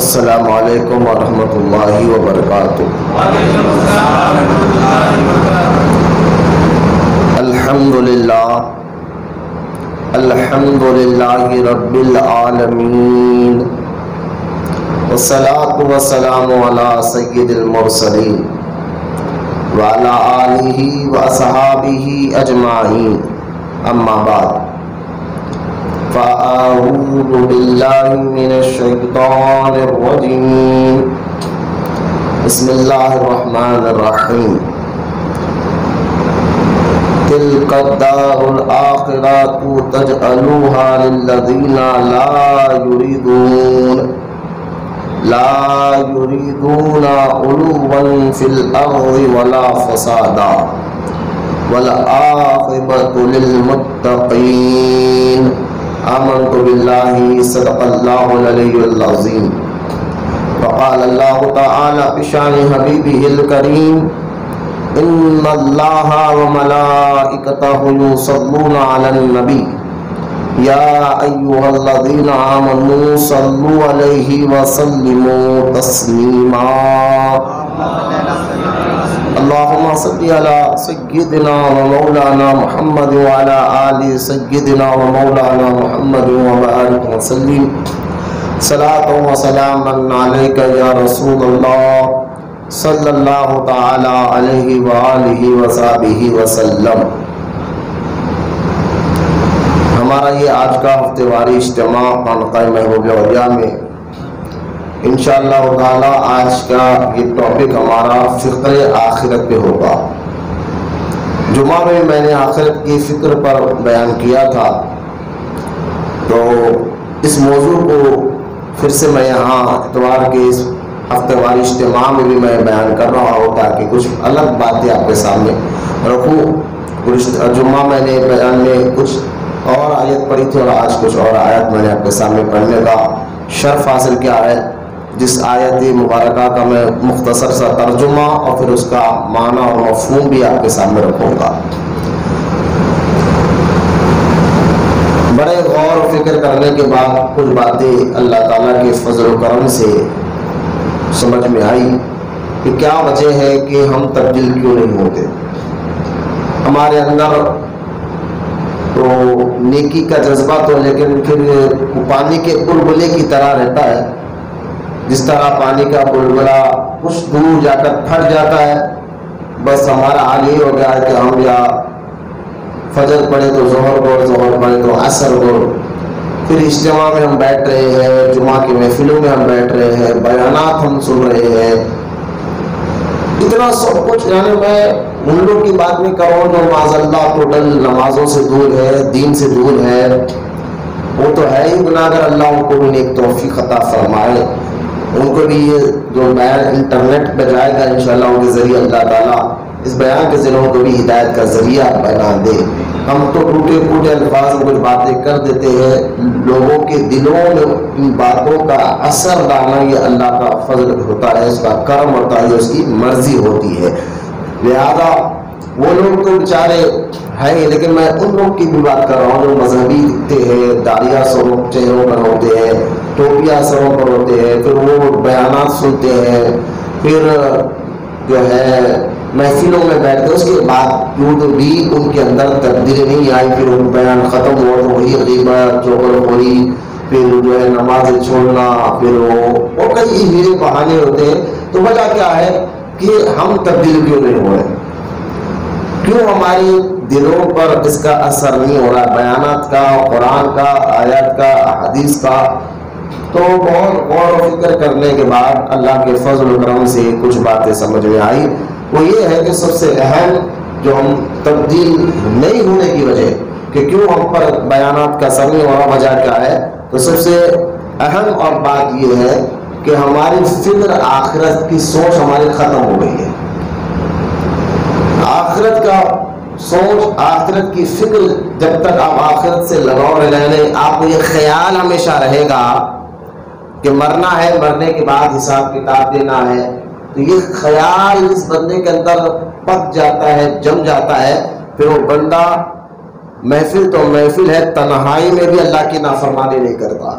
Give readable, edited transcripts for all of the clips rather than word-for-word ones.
السلام علیکم ورحمۃ اللہ وبرکاتہ۔ الحمد للہ رب العالمین، والصلاة والسلام علی سید المرسلین وعلی آلہ واصحابہ اجمعین، اما بعد فأعوذ باللہ من الشیطان الرجیم، بسم اللہ الرحمن الرحیم۔ تلک الدار الآخرۃ تجعلوها للذین لا یریدون علوا فی الارض ولا فسادا والعاقبۃ للمتقین۔ آمنت باللہ، صدق اللہ العلی العظیم۔ وقال اللہ تعالی بشان حبیبہ الکریم، ان اللہ وملائکتہ یصلون علی النبی یا ایھا الذین آمنوا صلوا علیہ وسلموا تسلیما۔ اللہم صلی علی سیدنا و مولانا محمد وعلی آل سیدنا و مولانا محمد وبارک وسلم۔ صلاۃ و سلام علیک یا رسول اللہ صلی اللہ تعالی علیہ وآلہ وصحبہ وسلم۔ ہمارا یہ آج کا ہفتے واری اجتماع خانقاہ محبوب اولیاء میں انشاءاللہ تعالی آج کا یہ ٹاپک ہمارا فکر آخرت پہ ہوگا۔ جمعہ میں میں نے آخرت کی فکر پر بیان کیا تھا، تو اس موضوع کو پھر سے میں یہاں اتوار کے اس ہفتے واری اجتماع میں بھی میں بیان کر رہا ہوں تاکہ کچھ الگ باتیں آپ کے سامنے رکھوں۔ جمعہ میں نے بیان میں کچھ اور آیت پڑھی تھی اور آج کچھ اور آیت میں نے آپ کے سامنے پڑھنے کا شرف حاصل کیا ہے، جس آیت مبارکہ کا میں مختصر سا ترجمہ اور پھر اس کا معنی اور مفہوم بھی آپ کے سامنے رکھوں گا۔ بڑے غور و فکر کرنے کے بعد کچھ باتیں اللہ تعالیٰ کے فضل و کرم سے سمجھ میں آئی کہ کیا وجہ ہے کہ ہم تبدیل کیوں نہیں ہوتے۔ ہمارے اندر تو نیکی کا جذبہ تو لیکن پھر پانی کے بلبلے کی طرح رہتا ہے، جس طرح پانی کا بلبلا کچھ دور جا کر پھٹ جاتا ہے۔ بس ہمارا حال یہ ہو گیا ہے کہ ہم یا فجر پڑھے تو ظہر گور، ظہر پڑھے تو عصر گور، پھر اجتماع میں ہم بیٹھ رہے ہیں، جمعہ کی محفلوں میں ہم بیٹھ رہے ہیں، بیانات ہم سن رہے ہیں، اتنا سب کچھ۔ یعنی میں ان لوگ کی بات نہیں کر رہا ہوں جو معاذ اللہ ٹوٹل نمازوں سے دور ہے، دین سے دور ہے، وہ تو ہے ہی گناہگار۔ اللہ ان کو بھی نیک توفیق عطا فرمائے، ان کو بھی یہ جو بیان انٹرنیٹ پہ جائے گا انشاءاللہ ان کے ذریعے اللہ تعالیٰ اس بیان کے ذریعے ان کو بھی ہدایت کا ذریعہ بنا دے۔ ہم تو ٹوٹے پھوٹے الفاظ میں کچھ باتیں کر دیتے ہیں، لوگوں کے دلوں میں ان باتوں کا اثر ڈالنا یہ اللہ کا فضل ہوتا ہے، اس کا کرم ہوتا ہے، اس کی مرضی ہوتی ہے۔ لہذا وہ لوگ تو بیچارے ہیں، لیکن میں ان لوگ کی بھی بات کر رہا ہوں جو مذہبی دکھتے ہیں، داڑیاں سروں چہروں پر ہوتے ہیں، ٹوپیاں سروں پر ہوتے ہیں، پھر وہ بیانات سنتے ہیں، پھر جو ہے محفلوں میں بیٹھتے ہیں، اس کے بعد بھی ان کے اندر تبدیلی نہیں آئی۔ پھر ان بیان ختم ہوا تو وہی غیبت، چغلخوری، پھر جو ہے نماز چھوڑنا، پھر وہ کئی ہیرے بہانے ہوتے ہیں۔ تو وجہ کیا ہے کہ ہم تبدیل کیوں نہیں ہو رہے؟ کیوں ہماری دلوں پر اس کا اثر نہیں ہو رہا، بیانات کا، قرآن کا، آیات کا، حدیث کا؟ تو بہت غور و فکر کرنے کے بعد اللہ کے فضل و کرم سے کچھ باتیں سمجھ میں آئی۔ وہ یہ ہے کہ سب سے اہم جو ہم تبدیل نہیں ہونے کی وجہ کہ کیوں ہم پر بیانات کا اثر نہیں ہو رہا، وجہ کیا ہے؟ تو سب سے اہم اور بات یہ ہے کہ ہماری فکر آخرت کی سوچ ہماری ختم ہو گئی ہے۔ آخرت کا سوچ، آخرت کی فکر جب تک آپ آخرت سے لگاؤ رہنے، آپ کو یہ خیال ہمیشہ رہے گا کہ مرنا ہے، مرنے کے بعد حساب کتاب دینا ہے، تو یہ خیال اس بندے کے اندر پک جاتا ہے، جم جاتا ہے، پھر وہ بندہ محفل تو محفل ہے، تنہائی میں بھی اللہ کی نافرمانی نہیں کرتا۔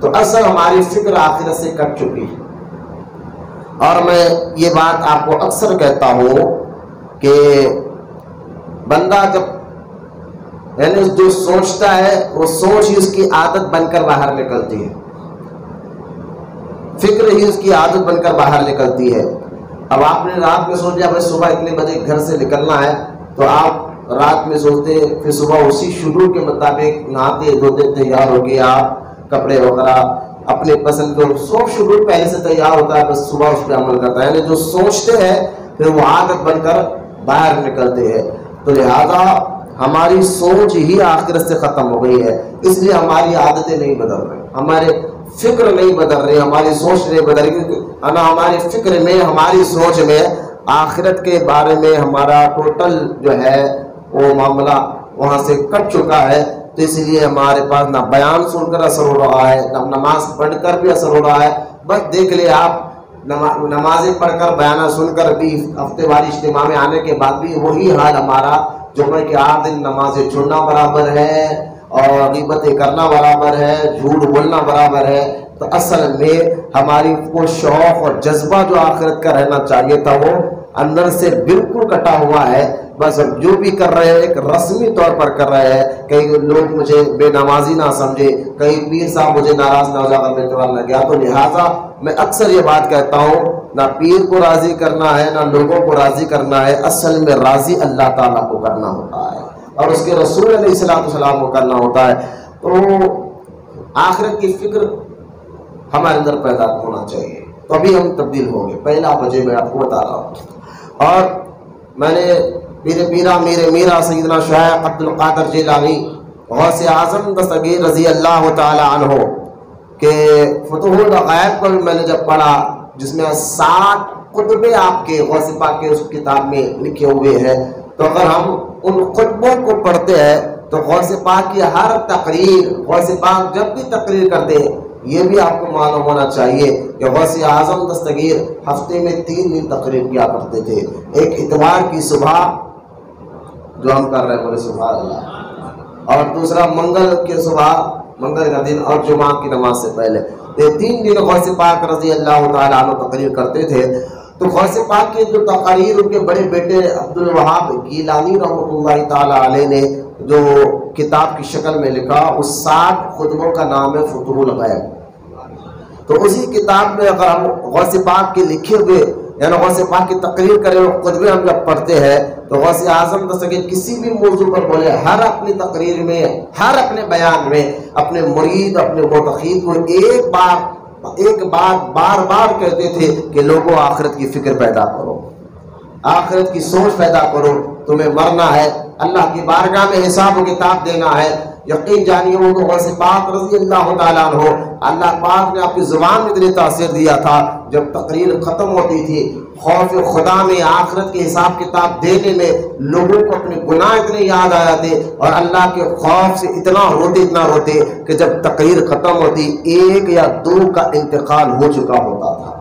تو اصل ہماری فکر آخرت سے کٹ چکی ہے۔ اور میں یہ بات آپ کو اکثر کہتا ہوں کہ بندہ جب یعنی جو سوچتا ہے وہ سوچ ہی اس کی عادت بن کر باہر نکلتی ہے، فکر ہی اس کی عادت بن کر باہر نکلتی ہے۔ اب آپ نے رات میں سوچ لیا بھائی صبح اتنے بجے گھر سے نکلنا ہے، تو آپ رات میں سوچتے پھر صبح اسی شیڈول کے مطابق نہاتے دھوتے تیار ہو کے آپ کپڑے وغیرہ اپنے پسند کو سب شیڈول پہلے سے تیار ہوتا ہے، بس صبح اس پہ عمل کرتا ہے، یعنی جو سوچتے ہیں پھر وہ عادت بن کر باہر نکلتے ہیں۔ تو لہذا ہماری سوچ ہی آخرت سے ختم ہو گئی ہے، اس لیے ہماری عادتیں نہیں بدل رہی، ہمارے فکر نہیں بدل رہی، ہماری سوچ نہیں بدل رہی، ہماری فکر میں ہماری سوچ میں آخرت کے بارے میں ہمارا ٹوٹل جو ہے وہ معاملہ وہاں سے کٹ چکا ہے۔ تو اس لیے ہمارے پاس نہ بیان سن کر اثر ہو رہا ہے، نہ نماز پڑھ کر بھی اثر ہو رہا ہے۔ بس دیکھ لیں آپ نمازیں پڑھ کر بیانہ سن کر بھی ہفتے واری اجتماع میں آنے کے بعد بھی وہی حال ہمارا، جمعہ کے 8 دن نمازیں چھوڑنا برابر ہے اور غیبتیں کرنا برابر ہے، جھوٹ بولنا برابر ہے۔ تو اصل میں ہماری وہ شوق اور جذبہ جو آخرت کا رہنا چاہیے تھا وہ اندر سے بالکل کٹا ہوا ہے۔ بس اب جو بھی کر رہے ہیں ایک رسمی طور پر کر رہے ہیں، کئی لوگ مجھے بے نمازی نہ سمجھے، کئی پیر صاحب مجھے ناراض نہ ہو جا کر میں نہ گیا۔ تو لہٰذا میں اکثر یہ بات کہتا ہوں، نہ پیر کو راضی کرنا ہے نہ لوگوں کو راضی کرنا ہے، اصل میں راضی اللہ تعالیٰ کو کرنا ہوتا ہے اور اس کے رسول علیہ السلام کو کرنا ہوتا ہے۔ تو آخرت کی فکر ہمارے اندر پیدا ہونا چاہیے، تو ابھی ہم تبدیل ہوں گے۔ پہلا وجہ میں آپ کو بتا رہا ہوں، اور میں نے میرا سیدنا شیخ عبد القادر جیلانی غوث اعظم دستگیر رضی اللہ تعالی عنہ کہ فتوح الغیب کو میں نے جب پڑھا، جس میں 60 خطبے آپ کے غوث پاک کے اس کتاب میں لکھے ہوئے ہیں، تو اگر ہم ان خطبوں کو پڑھتے ہیں تو غوث پاک کی ہر تقریر، غوث پاک جب بھی تقریر کرتے ہیں، یہ بھی آپ کو معلوم ہونا چاہیے کہ غوث اعظم دستگیر ہفتے میں 3 دن تقریر کیا کرتے تھے۔ ایک اتوار کی صبح جو ہم کر رہے ہیں بولے سبحان اللہ، اور دوسرا منگل کے صبح، منگل کا دن، اور جمعہ کی نماز سے پہلے، یہ 3 دن غوث پاک رضی اللہ تعالیٰ عنہ تقریر کرتے تھے۔ تو غوث پاک کی جو تقاریر ان کے بڑے بیٹے عبد الوہاب گیلانی رحمۃ اللہ تعالیٰ علیہ نے جو کتاب کی شکل میں لکھا، اس 60 خطبوں کا نام ہے فتوح الغیب۔ تو اسی کتاب میں اگر ہم غوث پاک کے لکھے ہوئے یعنی غوث پاک کی تقریر کرے ہوئے خطبے ہم جب پڑھتے ہیں تو غوث اعظم دستگیر کسی بھی موضوع پر بولے، ہر اپنی تقریر میں، ہر اپنے بیان میں اپنے مرید، اپنے متقین کو ایک بات بار بار کہتے تھے کہ لوگوں آخرت کی فکر پیدا کرو، آخرت کی سوچ پیدا کرو، تمہیں مرنا ہے، اللہ کی بارگاہ میں حساب و کتاب دینا ہے۔ یقین جانیے وہ تو غوث پاک رضی اللہ تعالیٰ عنہ، اللہ پاک نے آپ کی زبان میں اتنی تاثیر دیا تھا، جب تقریر ختم ہوتی تھی خوف خدا میں، آخرت کے حساب کتاب دینے میں لوگوں کو اپنے گناہ اتنے یاد آ جاتے اور اللہ کے خوف سے اتنا روتے کہ جب تقریر ختم ہوتی 1 یا 2 کا انتقال ہو چکا ہوتا تھا،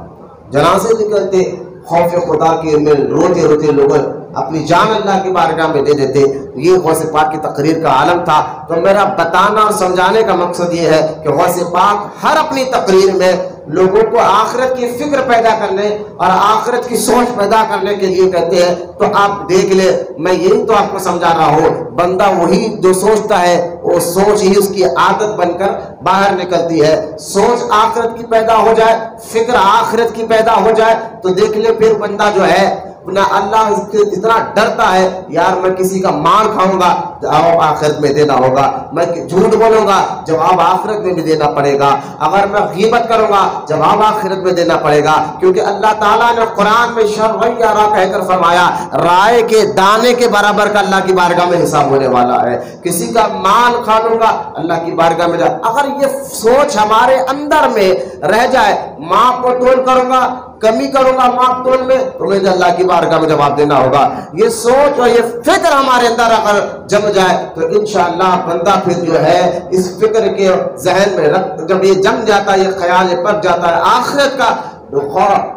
جنازے نکلتے، خوف خدا کے میں روتے لوگ اپنی جان اللہ کی بارگاہ میں دے دیتے۔ یہ غوث پاک کی تقریر کا عالم تھا۔ تو میرا بتانا اور سمجھانے کا مقصد یہ ہے کہ غوث پاک ہر اپنی تقریر میں لوگوں کو آخرت کی فکر پیدا کرنے اور آخرت کی سوچ پیدا کرنے کے لیے کہتے ہیں۔ تو آپ دیکھ لیں، میں یہی تو آپ کو سمجھا رہا ہوں، بندہ وہی جو سوچتا ہے وہ سوچ ہی اس کی عادت بن کر باہر نکلتی ہے۔ سوچ آخرت کی پیدا ہو جائے، فکر آخرت کی پیدا ہو جائے تو دیکھ لیں پھر بندہ جو ہے نہ اللہ اتنا ڈرتا ہے، یار میں کسی کا مال کھاؤں گا جواب آخرت میں دینا ہوگا، میں جھوٹ بولوں گا جواب آخرت میں بھی دینا پڑے گا، اگر میں غیبت کروں گا جواب آخرت میں دینا پڑے گا، کیونکہ اللہ تعالیٰ نے قرآن میں شرعیہ کہہ کر فرمایا رائے کے دانے کے برابر کا اللہ کی بارگاہ میں حساب ہونے والا ہے۔ کسی کا مال کھا لوں گا اللہ کی بارگاہ میں اگر یہ سوچ ہمارے اندر میں رہ جائے، ماپ کو تول کروں گا، کمی کروں گا ماپ تول میں، تو مجھے اللہ کی بارگاہ میں جواب دینا ہوگا۔ یہ سوچ اور یہ فکر ہمارے اندر اگر جم جائے تو انشاءاللہ بندہ پھر جو ہے اس فکر کے ذہن میں جب یہ جم جاتا ہے، یہ خیال یہ پک جاتا ہے، آخرت کا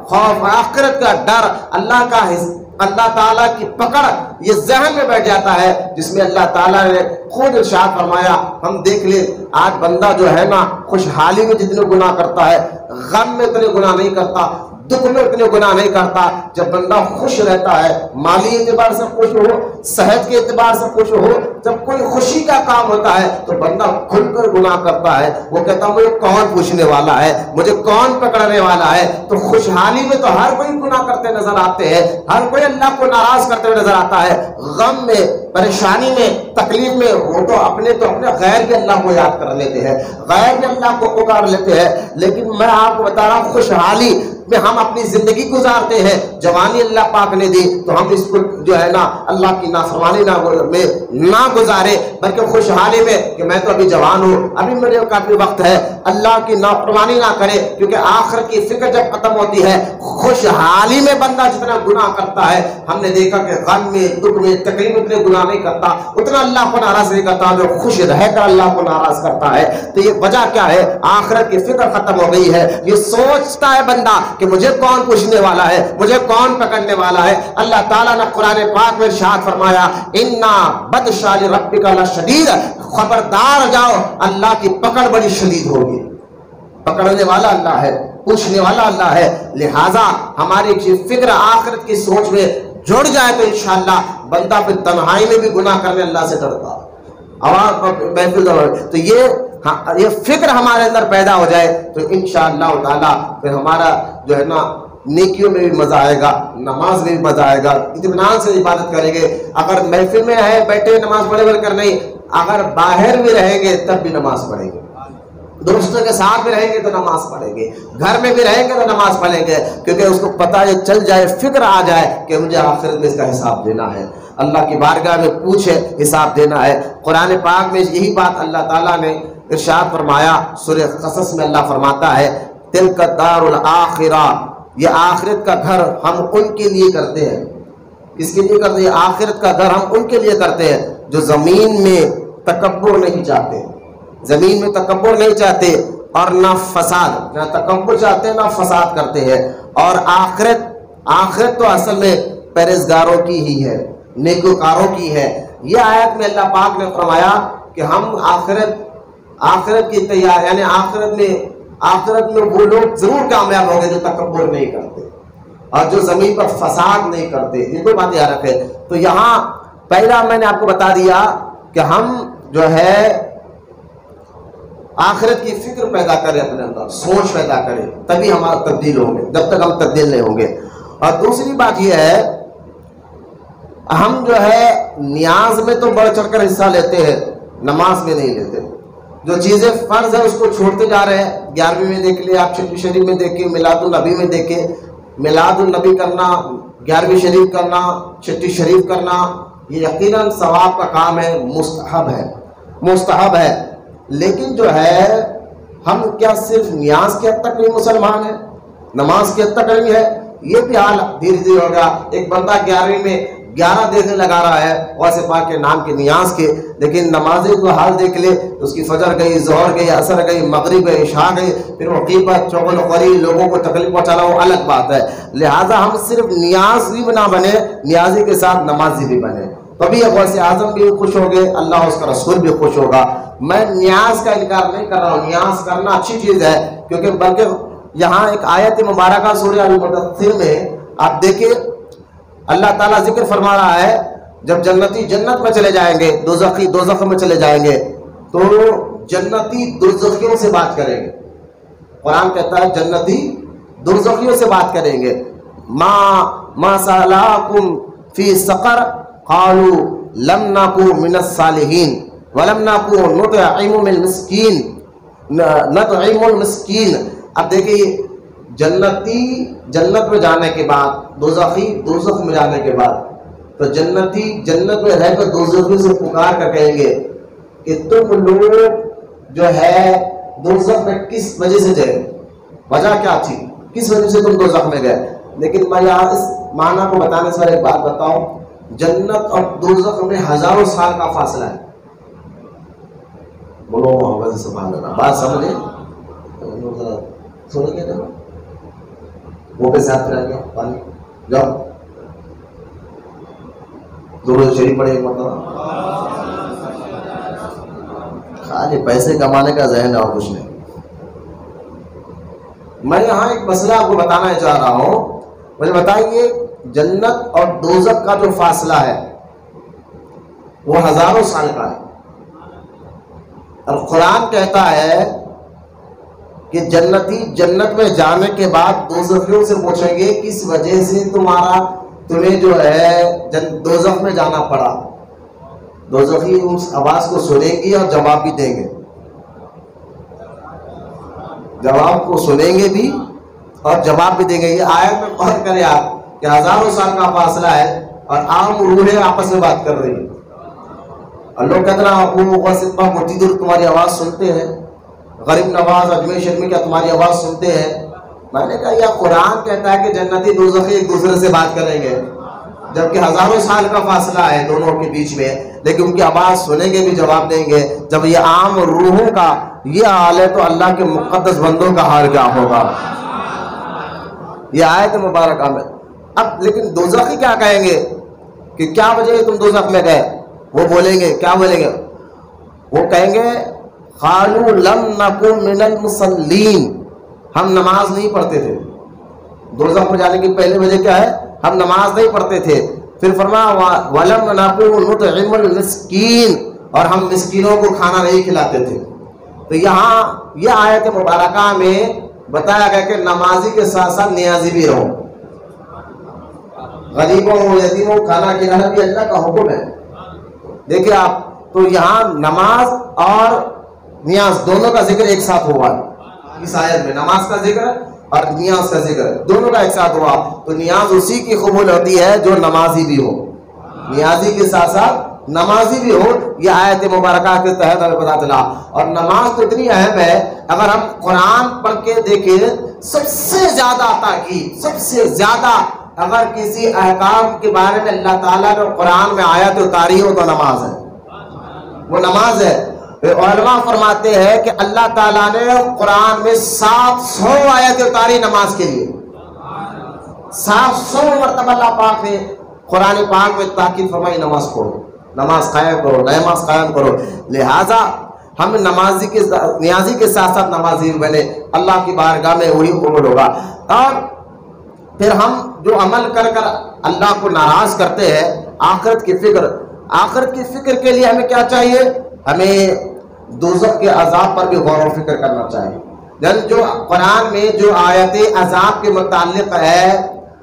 خوف، آخرت کا ڈر، اللہ کا اللہ تعالیٰ کی پکڑ یہ ذہن میں بیٹھ جاتا ہے، جس میں اللہ تعالیٰ نے خود ارشاد فرمایا. ہم دیکھ لیں آج بندہ جو ہے نا خوشحالی میں جتنے گناہ کرتا ہے، غم میں اتنے گناہ نہیں کرتا، دکھ میں اتنے گناہ نہیں کرتا. جب بندہ خوش رہتا ہے، مالی اعتبار سے خوش ہو، صحت کے اعتبار سے خوش ہو، جب کوئی خوشی کا کام ہوتا ہے تو بندہ کھل کر گناہ کرتا ہے. وہ کہتا مجھے کون پوچھنے والا ہے، مجھے کون پکڑنے والا ہے. تو خوشحالی میں تو ہر کوئی گناہ کرتے نظر آتے ہیں، ہر کوئی اللہ کو ناراض کرتے ہوئے نظر آتا ہے. غم میں، پریشانی میں، تکلیف میں وہ تو اپنے غیر بھی اللہ کو یاد کر لیتے ہیں، غیر بھی اللہ کو پکار لیتے ہیں. لیکن میں آپ کو بتا رہا ہوں خوشحالی میں ہم اپنی زندگی گزارتے ہیں. جوانی اللہ پاک نے دی تو ہم اس کو جو ہے نا اللہ کی نافرمانی میں نہ گزارے، بلکہ خوشحالی میں کہ میں تو ابھی جوان ہوں، ابھی میرے کافی وقت ہے، اللہ کی نافرمانی نہ کرے. کیونکہ آخر کی فکر جب ختم ہوتی ہے، خوشحالی میں بندہ جتنا گناہ کرتا ہے، ہم نے دیکھا کہ غم میں، دکھ میں، تکلیف میں اتنے گناہ نہیں کرتا، اتنا اللہ کو ناراض نہیں کرتا جو خوش رہ کر اللہ کو ناراض کرتا ہے. تو یہ وجہ کیا ہے؟ آخرت کی فکر ختم ہو گئی ہے. یہ سوچتا ہے بندہ کہ مجھے کون پوچھنے والا ہے، مجھے کون پکڑنے والا ہے. اللہ تعالیٰ نے قرآن پاک میں ارشاد فرمایا اِنَّا بَطْشَ رَبِّكَ لَشَدِيدٌ، خبردار جاؤ اللہ کی پکڑ بڑی شدید ہوگی. پکڑنے والا اللہ ہے، پوچھنے والا اللہ ہے. لہٰذا ہماری فکر آخرت کی سوچ میں جڑ جائے تو انشاءاللہ بندہ پھر تنہائی میں بھی گناہ کرنے اللہ سے ڈرتا. محفل تو یہ فکر ہمارے اندر پیدا ہو جائے تو انشاءاللہ تعالیٰ پھر ہمارا جو ہے نا نیکیوں میں بھی مزہ آئے گا، نماز میں بھی مزہ آئے گا، اطمینان سے عبادت کریں گے. اگر محفل میں ہے بیٹھے نماز پڑھے بول کر نہیں، اگر باہر بھی رہیں گے تب بھی نماز پڑھیں گے، دوستوں کے ساتھ بھی رہیں گے تو نماز پڑھیں گے، گھر میں بھی رہیں گے تو نماز پڑھیں گے. کیونکہ اس کو پتہ یہ چل جائے، فکر آ جائے کہ مجھے آخرت میں اس کا حساب دینا ہے، اللہ کی بارگاہ میں پوچھے حساب دینا ہے. قرآن پاک میں یہی بات اللہ تعالیٰ نے ارشاد فرمایا. سورہ قصص میں اللہ فرماتا ہے تلک الدار الآخرہ، یہ آخرت کا گھر ہم ان کے لیے کرتے ہیں. کس کے لیے کرتے ہیں؟ آخرت کا گھر ہم ان کے لیے کرتے ہیں جو زمین میں تکبر نہیں چاہتے، زمین میں تکبر نہیں چاہتے اور نہ فساد، نہ تکبر چاہتے ہیں نہ فساد کرتے ہیں. اور آخرت تو اصل میں پرہیزگاروں کی ہی ہے، نیکوکاروں کی ہے. یہ آیت میں اللہ پاک نے فرمایا کہ ہم آخرت کی تیار، یعنی آخرت میں وہ لوگ ضرور کامیاب ہوں گے جو تکبر نہیں کرتے اور جو زمین پر فساد نہیں کرتے. یہ دو باتیں یاد رکھیں. تو یہاں پہلا میں نے آپ کو بتا دیا کہ ہم جو ہے آخرت کی فکر پیدا کریں، اپنے اندر سوچ پیدا کریں، تبھی ہمارا تبدیل ہوں گے، جب تک ہم تبدیل نہیں ہوں گے. اور دوسری بات یہ ہے ہم جو ہے نیاز میں تو بڑھ چڑھ کر حصہ لیتے ہیں، نماز میں نہیں لیتے. جو چیزیں فرض ہے اس کو چھوڑتے جا رہے ہیں. 11ویں میں دیکھ لیں آپ، چھٹی شریف میں دیکھیں، میلاد النبی میں دیکھیں. میلاد النبی کرنا، 11ویں شریف کرنا، چھٹی شریف کرنا، یہ یقیناً ثواب کا کام ہے، مستحب ہے. لیکن جو ہے ہم کیا صرف نیاز کی حد تک نہیں مسلمان ہیں، نماز کی حد تک نہیں ہے؟ یہ بھی حال دھیرے دھیرے ہوگا. ایک بندہ 11ویں میں 11 دیکھنے لگا رہا ہے غوث پاک کے نام کے نیاز کے، لیکن نمازیں کو حال دیکھ لے، اس کی فجر گئی، ظہر گئی، عصر گئی، مغرب گئی، عشاء گئی، پھر وہ غیبت، چغل خوری، لوگوں کو تکلیف پہنچانا، وہ الگ بات ہے. لہٰذا ہم صرف نیازی بھی نہ بنے، نیازی کے ساتھ نمازی بھی بنے، تبھی غوث اعظم بھی خوش ہوگے، اللہ اس کا رسول بھی خوش ہوگا. میں نیاز کا انکار نہیں کر رہا ہوں، نیاز کرنا اچھی چیز ہے، کیونکہ بلکہ یہاں ایک آیت مبارکہ سورہ المدثر میں آپ دیکھیں اللہ تعالیٰ ذکر فرما رہا ہے جب جنتی جنت میں چلے جائیں گے، دوزخی دوزخ میں چلے جائیں گے تو جنتی دوزخیوں سے بات کریں گے. قرآن کہتا ہے جنتی دوزخیوں سے بات کریں گے. ما سَأَلَاكُمْ فِي سَقَرَ قَالُوا لَمْ نَكُ مِنَ الصَّالِحِينَ وَلَمْ نَكُ نُطْعِمُ الْمِسْكِينَ. اب دیکھیے جنتی جنت میں جانے کے بعد، دوزخی دوزخ میں جانے کے بعد، تو جنتی جنت میں رہ کر دوزخی سے پکار کر کہیں گے کہ تم لوگ جو ہے دوزخ میں کس وجہ سے گئے، وجہ کیا تھی، کس وجہ سے تم دوزخ میں گئے. لیکن میں یہاں اس معنی کو بتانے سے ایک بات بتاؤں، جنت اور دوزخ میں ہزاروں سال کا فاصلہ ہے. بولو محمد سبحان اللہ، بات سمجھے؟ سنیں گے نا وہ پہ ساتھ رہ گیا پانی جاؤ. درود شریف پڑھے ایک مرتبہ. خالی پیسے کمانے کا ذہن ہے اور کچھ نہیں. میں یہاں ایک مسئلہ آپ کو بتانا چاہ رہا ہوں. مجھے بتائیے جنت اور دوزخ کا جو فاصلہ ہے وہ ہزاروں سال کا ہے. اور قرآن کہتا ہے کہ جنتی جنت میں جانے کے بعد دوزخیوں سے پوچھیں گے کس وجہ سے تمہیں جو ہے دوزخ میں جانا پڑا. دوزخی اس آواز کو سنیں گی اور جواب بھی دیں گے. جواب کو سنیں گے بھی اور جواب بھی دیں گے. یہ آیت میں غور کریں آپ کہ ہزاروں سال کا فاصلہ ہے اور عام روحیں آپس میں بات کر رہی ہیں. اور لوگ کہتے ہیں موتی دور تمہاری آواز سنتے ہیں, غریب نواز اجمیر شریف میں کیا تمہاری آواز سنتے ہیں. میں نے کہا یہ قرآن کہتا ہے کہ جنتی دوزخی ایک دوسرے سے بات کریں گے جبکہ ہزاروں سال کا فاصلہ ہے دونوں کے بیچ میں, لیکن ان کی آواز سنیں گے بھی جواب دیں گے. جب یہ عام روحوں کا یہ حال ہے تو اللہ کے مقدس بندوں کا حال کیا ہوگا. یہ آیت مبارکہ میں. اب لیکن دوزخی کیا کہیں گے کہ کیا وجہ تم دوزخ میں گئے. وہ بولیں گے کیا بولیں گے, وہ کہیں گے قالوا لم نکن من المصلین, ہم نماز نہیں پڑھتے تھے. دوزخ میں جانے کی پہلی وجہ کیا ہے, ہم نماز نہیں پڑھتے تھے. پھر فرمایا ولم نکن نطعم المسکین, اور ہم مسکینوں کو کھانا نہیں کھلاتے تھے. تو یہاں یہ آیت مبارکہ میں بتایا گیا کہ نمازی کے ساتھ ساتھ نیازی بھی رہو. غریبوں یتیموں کو کھانا کھلانا بھی اللہ کا حکم ہے. دیکھیں آپ, تو یہاں نماز اور نیاز دونوں کا ذکر ایک ساتھ ہوا اس آیت میں. نماز کا ذکر اور نیاز کا ذکر دونوں کا ایک ساتھ ہوا. تو نیاز اسی کی قبول ہوتی ہے جو نمازی بھی ہو, نیازی کے ساتھ ساتھ نمازی بھی ہو. یہ آیت مبارکہ کے تحت ہمیں پتہ چلا. اور نماز تو اتنی اہم ہے, اگر ہم قرآن پڑھ کے دیکھیں سب سے زیادہ تاکید, سب سے زیادہ اگر کسی احکام کے بارے میں اللہ تعالیٰ نے قرآن میں آیت اتاری ہو تو نماز ہے, وہ نماز ہے. علماء فرماتے ہیں کہ اللہ تعالیٰ نے قرآن میں 700 آیت اتاری نماز کے لیے. 700 مرتبہ اللہ پاک نے قرآن پاک میں تاکید فرمائی نماز پڑھو, نماز قائم کرو, نماز قائم کرو. لہٰذا ہم نمازی کے نیازی کے ساتھ ساتھ نمازی بنے, اللہ کی بارگاہ میں وہی قبول ہوگا. اور پھر ہم جو عمل کر کر اللہ کو ناراض کرتے ہیں, آخرت کی فکر, آخرت کی فکر کے لیے ہمیں کیا چاہیے, ہمیں دوزخ کے عذاب پر بھی غور و فکر کرنا چاہیے. یعنی جو قرآن میں جو آیت عذاب کے متعلق ہے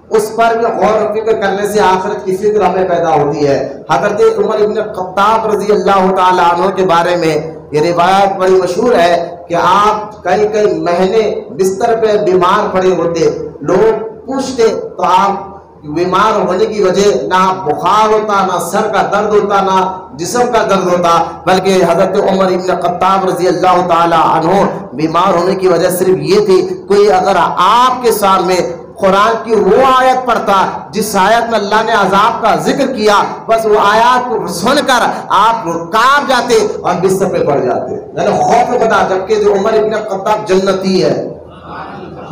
اس پر بھی غور و فکر کرنے سے آخرت کی فکر ہمیں پیدا ہوتی ہے. حضرت عمر ابن خطاب رضی اللہ تعالیٰ عنہ کے بارے میں یہ روایت بڑی مشہور ہے کہ آپ کئی مہینے بستر پہ بیمار پڑے ہوتے. لوگ پوچھتے تو آپ بیمار ہونے کی وجہ نہ بخار ہوتا, نہ سر کا درد ہوتا, نہ جسم کا درد ہوتا, بلکہ حضرت عمر ابن خطاب رضی اللہ تعالی عنہ بیمار ہونے کی وجہ صرف یہ تھی, کوئی اگر آپ کے سامنے قرآن کی وہ آیت پڑھتا جس آیت میں اللہ نے عذاب کا ذکر کیا, بس وہ آیات کو سن کر آپ کانپ جاتے اور بستر پہ پڑ جاتے. یعنی خوف خدا, جبکہ جو عمر ابن خطاب جنتی ہے.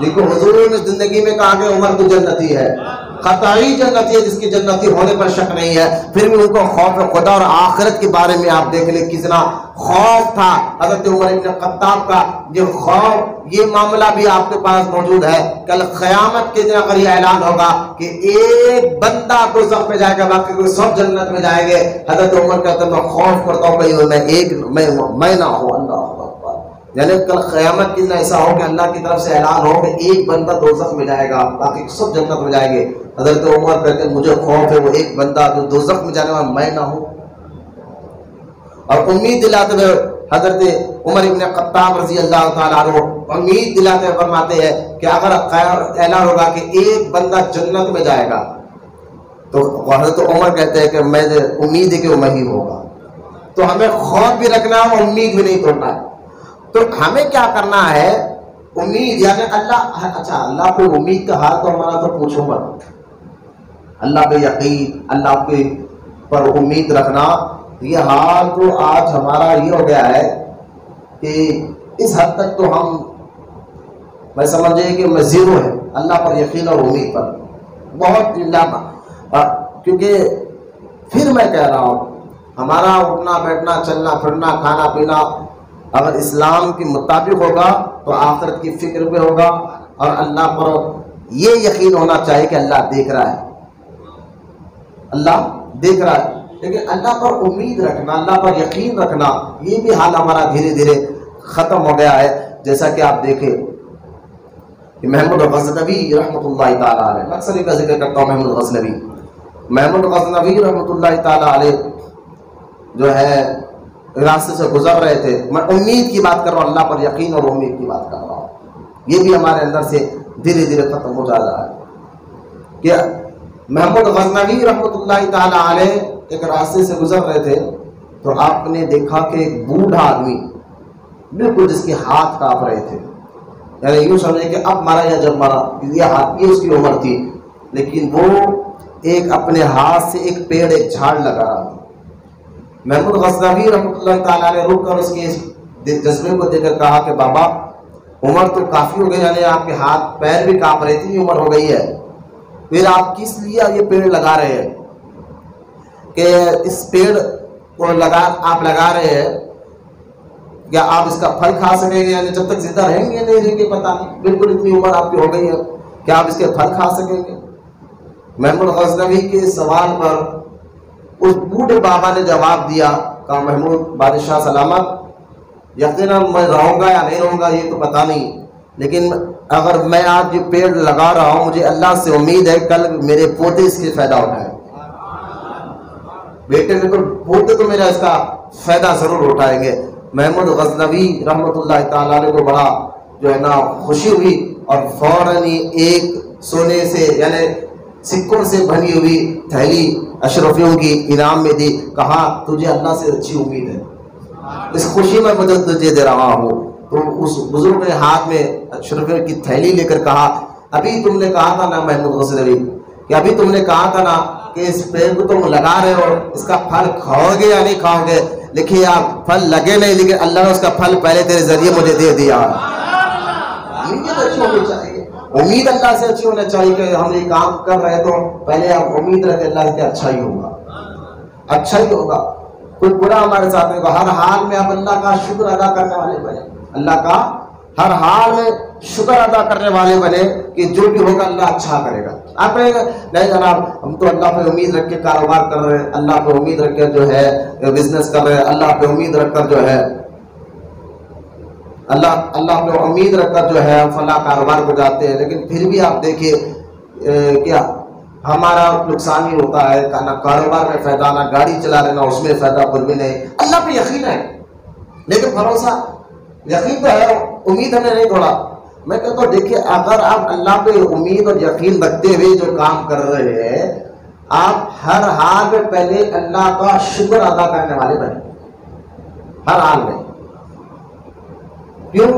دیکھو حضور نے زندگی میں کہا کہ عمر تو جنتی ہے, قطعی جنتی ہے, جس کی جنتی ہونے پر شک نہیں ہے. پھر بھی ان کو خوف خدا اور آخرت کے بارے میں آپ دیکھ لیں کتنا خوف تھا حضرت عمر ابن خطاب کا. یہ خوف, یہ معاملہ بھی آپ کے پاس موجود ہے. کل قیامت کے دن اگر یہ اعلان ہوگا کہ ایک بندہ دوزخ میں جائے گا باقی سب جنت میں جائیں گے, حضرت عمر کہتے ہیں میں خوف کرتا ہوں کہیں میں نہ ہوں. اللہ یعنی کل قیامت کے دن ایسا ہو کہ اللہ کی طرف سے اعلان ہو کہ ایک بندہ دوزخ میں جائے گا باقی سب جنت میں جائیں گے. حضرت عمر کہتے ہیں مجھے خوف ہے وہ ایک بندہ جو دوزخ میں جانے والا میں نہ ہوں. اور امید دلاتے ہوئے حضرت عمر ابن خطاب رضی اللہ تعالیٰ عنہ امید دلاتے ہوئے فرماتے ہیں کہ اگر اعلان ہوگا کہ ایک بندہ جنت میں جائے گا تو حضرت عمر کہتے ہیں کہ میں امید ہے کہ وہ میں ہی ہوگا. تو ہمیں خوف بھی رکھنا ہے, امید بھی نہیں توڑنا ہے. تو ہمیں کیا کرنا ہے, امید یعنی اللہ, اچھا اللہ پہ امید کا حال تو ہمارا تو پوچھو مت, اللہ پہ یقین, اللہ پہ پر امید رکھنا, یہ حال تو آج ہمارا یہ ہو گیا ہے کہ اس حد تک تو ہم میں سمجھے کہ میں زیرو ہے اللہ پر یقین اور امید پر بہت. کیونکہ پھر میں کہہ رہا ہوں ہمارا اٹھنا بیٹھنا چلنا پھرنا کھانا پینا اگر اسلام کے مطابق ہوگا تو آخرت کی فکر پہ ہوگا، اور اللہ پر یہ یقین ہونا چاہیے کہ اللہ دیکھ رہا ہے، اللہ دیکھ رہا ہے۔ لیکن اللہ پر امید رکھنا، اللہ پر یقین رکھنا، یہ بھی حال ہمارا دھیرے دھیرے ختم ہو گیا ہے۔ جیسا کہ آپ دیکھیں کہ محمود غزنوی رحمۃ اللہ تعالیٰ علیہ، میں اکثر کا ذکر کرتا ہوں محمود غزنوی رحمۃ اللہ تعالیٰ علیہ جو ہے راستے سے گزر رہے تھے، میں امید کی بات کر رہا ہوں، اللہ پر یقین اور امید کی بات کر رہا ہوں، یہ بھی ہمارے اندر سے دھیرے دھیرے ختم ہو جا رہا ہے کہ محمود غزنوی رحمۃ اللہ تعالیٰ علیہ ایک راستے سے گزر رہے تھے تو آپ نے دیکھا کہ ایک بوڑھا آدمی بالکل جس کے ہاتھ کانپ رہے تھے، یعنی یوں سمجھے کہ اب مرا یا جب مرا، یہ اس کی عمر تھی، لیکن وہ ایک اپنے ہاتھ سے ایک پیڑ ایک جھاڑ لگا رہا تھا۔ محمود غزنوی رحمۃ اللہ تعالیٰ نے رک کر اس کے جذبے کو دیکھ کر کہا کہ بابا عمر تو کافی ہو گئی، یعنی آپ کے ہاتھ پیر بھی کانپ رہے تھے، عمر ہو گئی ہے، پھر آپ کس لیے یہ پیڑ لگا رہے ہیں؟ کہ اس پیڑ کو آپ لگا رہے ہیں کیا آپ اس کا پھل کھا سکیں گے؟ یعنی جب تک زندہ رہیں گے نہیں رہیں گے پتہ نہیں، بالکل اتنی عمر آپ کی ہو گئی ہے، کیا آپ اس کے پھل کھا سکیں گے؟ محمود غزنوی کے سوال پر اس بوڑھے بابا نے جواب دیا، کہا محمود بادشاہ سلامت، یقیناً میں رہوں گا یا نہیں رہوں گا یہ تو پتہ نہیں، لیکن اگر میں آج یہ پیڑ لگا رہا ہوں مجھے اللہ سے امید ہے کل میرے پوتے اس کے فائدہ اٹھائیں، بیٹے میں تو پوتے تو میرا اس کا فائدہ ضرور اٹھائیں گے۔ محمود غزنوی رحمۃ اللہ تعالیٰ علیہ کو بڑا جو ہے نا خوشی ہوئی، اور فوراً ہی ایک سونے سے یعنی سکوں سے بھری ہوئی تھیلی اشرفیوں کی انعام میں دی، کہا تجھے اللہ سے اچھی امید ہے، اس خوشی میں مجھے تجھے دے رہا ہوں۔ تو اس بزرگ نے ہاتھ میں اشرفیوں کی تھیلی لے کر کہا ابھی تم نے کہا تھا نا محمود غزنوی کہ ابھی تم نے کہا تھا نا کہ اس پیڑ کو تم لگا رہے ہو اس کا پھل کھاؤ گے یا نہیں کھاؤ گے، لیکن آپ پھل لگے نہیں، لیکن اللہ نے اس کا پھل پہلے تیرے ذریعے مجھے دے دیا۔ امید اچھی ہونی چاہیے، امید اللہ سے اچھی ہونا چاہیے کہ ہم یہ کام کر رہے تو پہلے آپ امید رکھیں اللہ سے اچھا ہی ہوگا، اچھا ہی ہوگا، کوئی برا ہمارے ساتھ نہیں ہوگا۔ ہر حال میں آپ اللہ کا شکر ادا کرنے والے بنے، اللہ کا ہر حال میں شکر ادا کرنے والے بنے کہ جو بھی ہوگا اللہ اچھا کرے گا۔ آپ کہیں گے نہیں جناب ہم تو اللہ پہ امید رکھ کے کاروبار کر رہے ہیں، اللہ پہ امید رکھ کے جو ہے بزنس کر رہے ہیں، اللہ پہ امید رکھ کر جو ہے اللہ پہ امید رکھ کر جو ہے فلاں کاروبار کو جاتے ہیں، لیکن پھر بھی آپ دیکھیے کیا ہمارا نقصان ہی ہوتا ہے، نہ کاروبار میں فائدہ، نہ گاڑی چلا رہے نہ اس میں فائدہ، کچھ بھی نہیں۔ اللہ پہ یقین ہے لیکن بھروسہ یقین تو ہے، امید ہمیں نہیں توڑا۔ میں کہتا ہوں دیکھیے اگر آپ اللہ پہ امید اور یقین رکھتے ہوئے جو کام کر رہے ہیں آپ ہر حال میں پہلے اللہ کا شکر ادا کرنے والے بنے، ہر حال میں۔ کیوں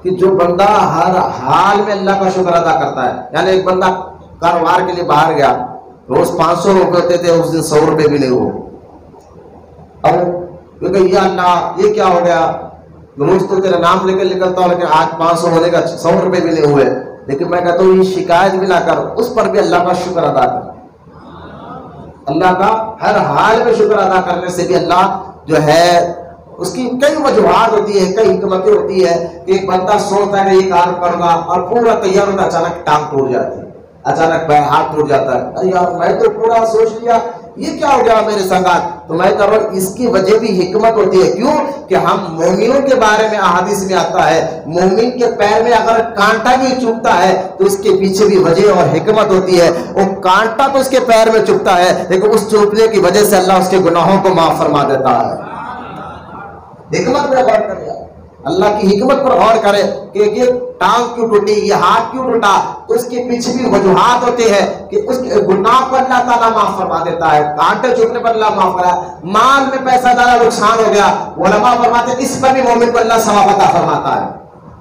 کہ جو بندہ ہر حال میں اللہ کا شکر ادا کرتا ہے، یعنی ایک بندہ کاروبار کے لیے باہر گیا، روز 500 روپے ہوتے تھے، اس دن 100 روپے بھی نہیں ہوئے، اب کہ یا اللہ یہ کیا ہو گیا، روز تو تیرا نام لے کے نکلتا ہوں لیکن آج 500 ہونے کا 100 روپے بھی نہیں ہوئے، لیکن میں کہتا ہوں یہ شکایت بھی نہ کر، اس پر بھی اللہ کا شکر ادا کر۔ اللہ کا ہر حال میں شکر ادا کرنے سے بھی اللہ جو ہے اس کی کئی وجوہات ہوتی ہے، کئی حکمتیں ہوتی ہے کہ ایک بندہ سوچتا ہے کہ یہ کام کروں گا اور پورا تیار ہوتا ہے، اچانک ٹانگ ٹوٹ جاتی ہے، اچانک ہاتھ ٹوٹ جاتا ہے، ارے یار میں تو پورا سوچ لیا یہ کیا ہو گیا میرے سنگات۔ تو میں کہہ رہا ہوں اس کی وجہ بھی حکمت ہوتی ہے، کیوں کہ ہم مومنوں کے بارے میں احادیث میں آتا ہے مومن کے پیر میں اگر کانٹا بھی چبھتا ہے تو اس کے پیچھے بھی وجہ اور حکمت ہوتی ہے، وہ کانٹا تو اس کے پیر میں چبھتا ہے لیکن اس چبھنے کی وجہ سے اللہ اس کے گناہوں کو معاف فرما دیتا ہے۔ حکمت پر غور کرے، اللہ کی حکمت پر غور کرے کہ یہ ٹانگ کیوں ٹوٹی، یہ ہاتھ کیوں ٹوٹا، تو اس کے پیچھے بھی وجوہات ہوتے ہیں کہ اس کے گناہ کو اللہ تعالیٰ معاف فرما دیتا ہے، کانٹے چبھنے پر اللہ معاف کرا، مال میں پیسہ زیادہ نقصان ہو گیا، علماء فرماتے ہیں اس پر بھی مومن کو اللہ ثواب عطا فرماتا ہے،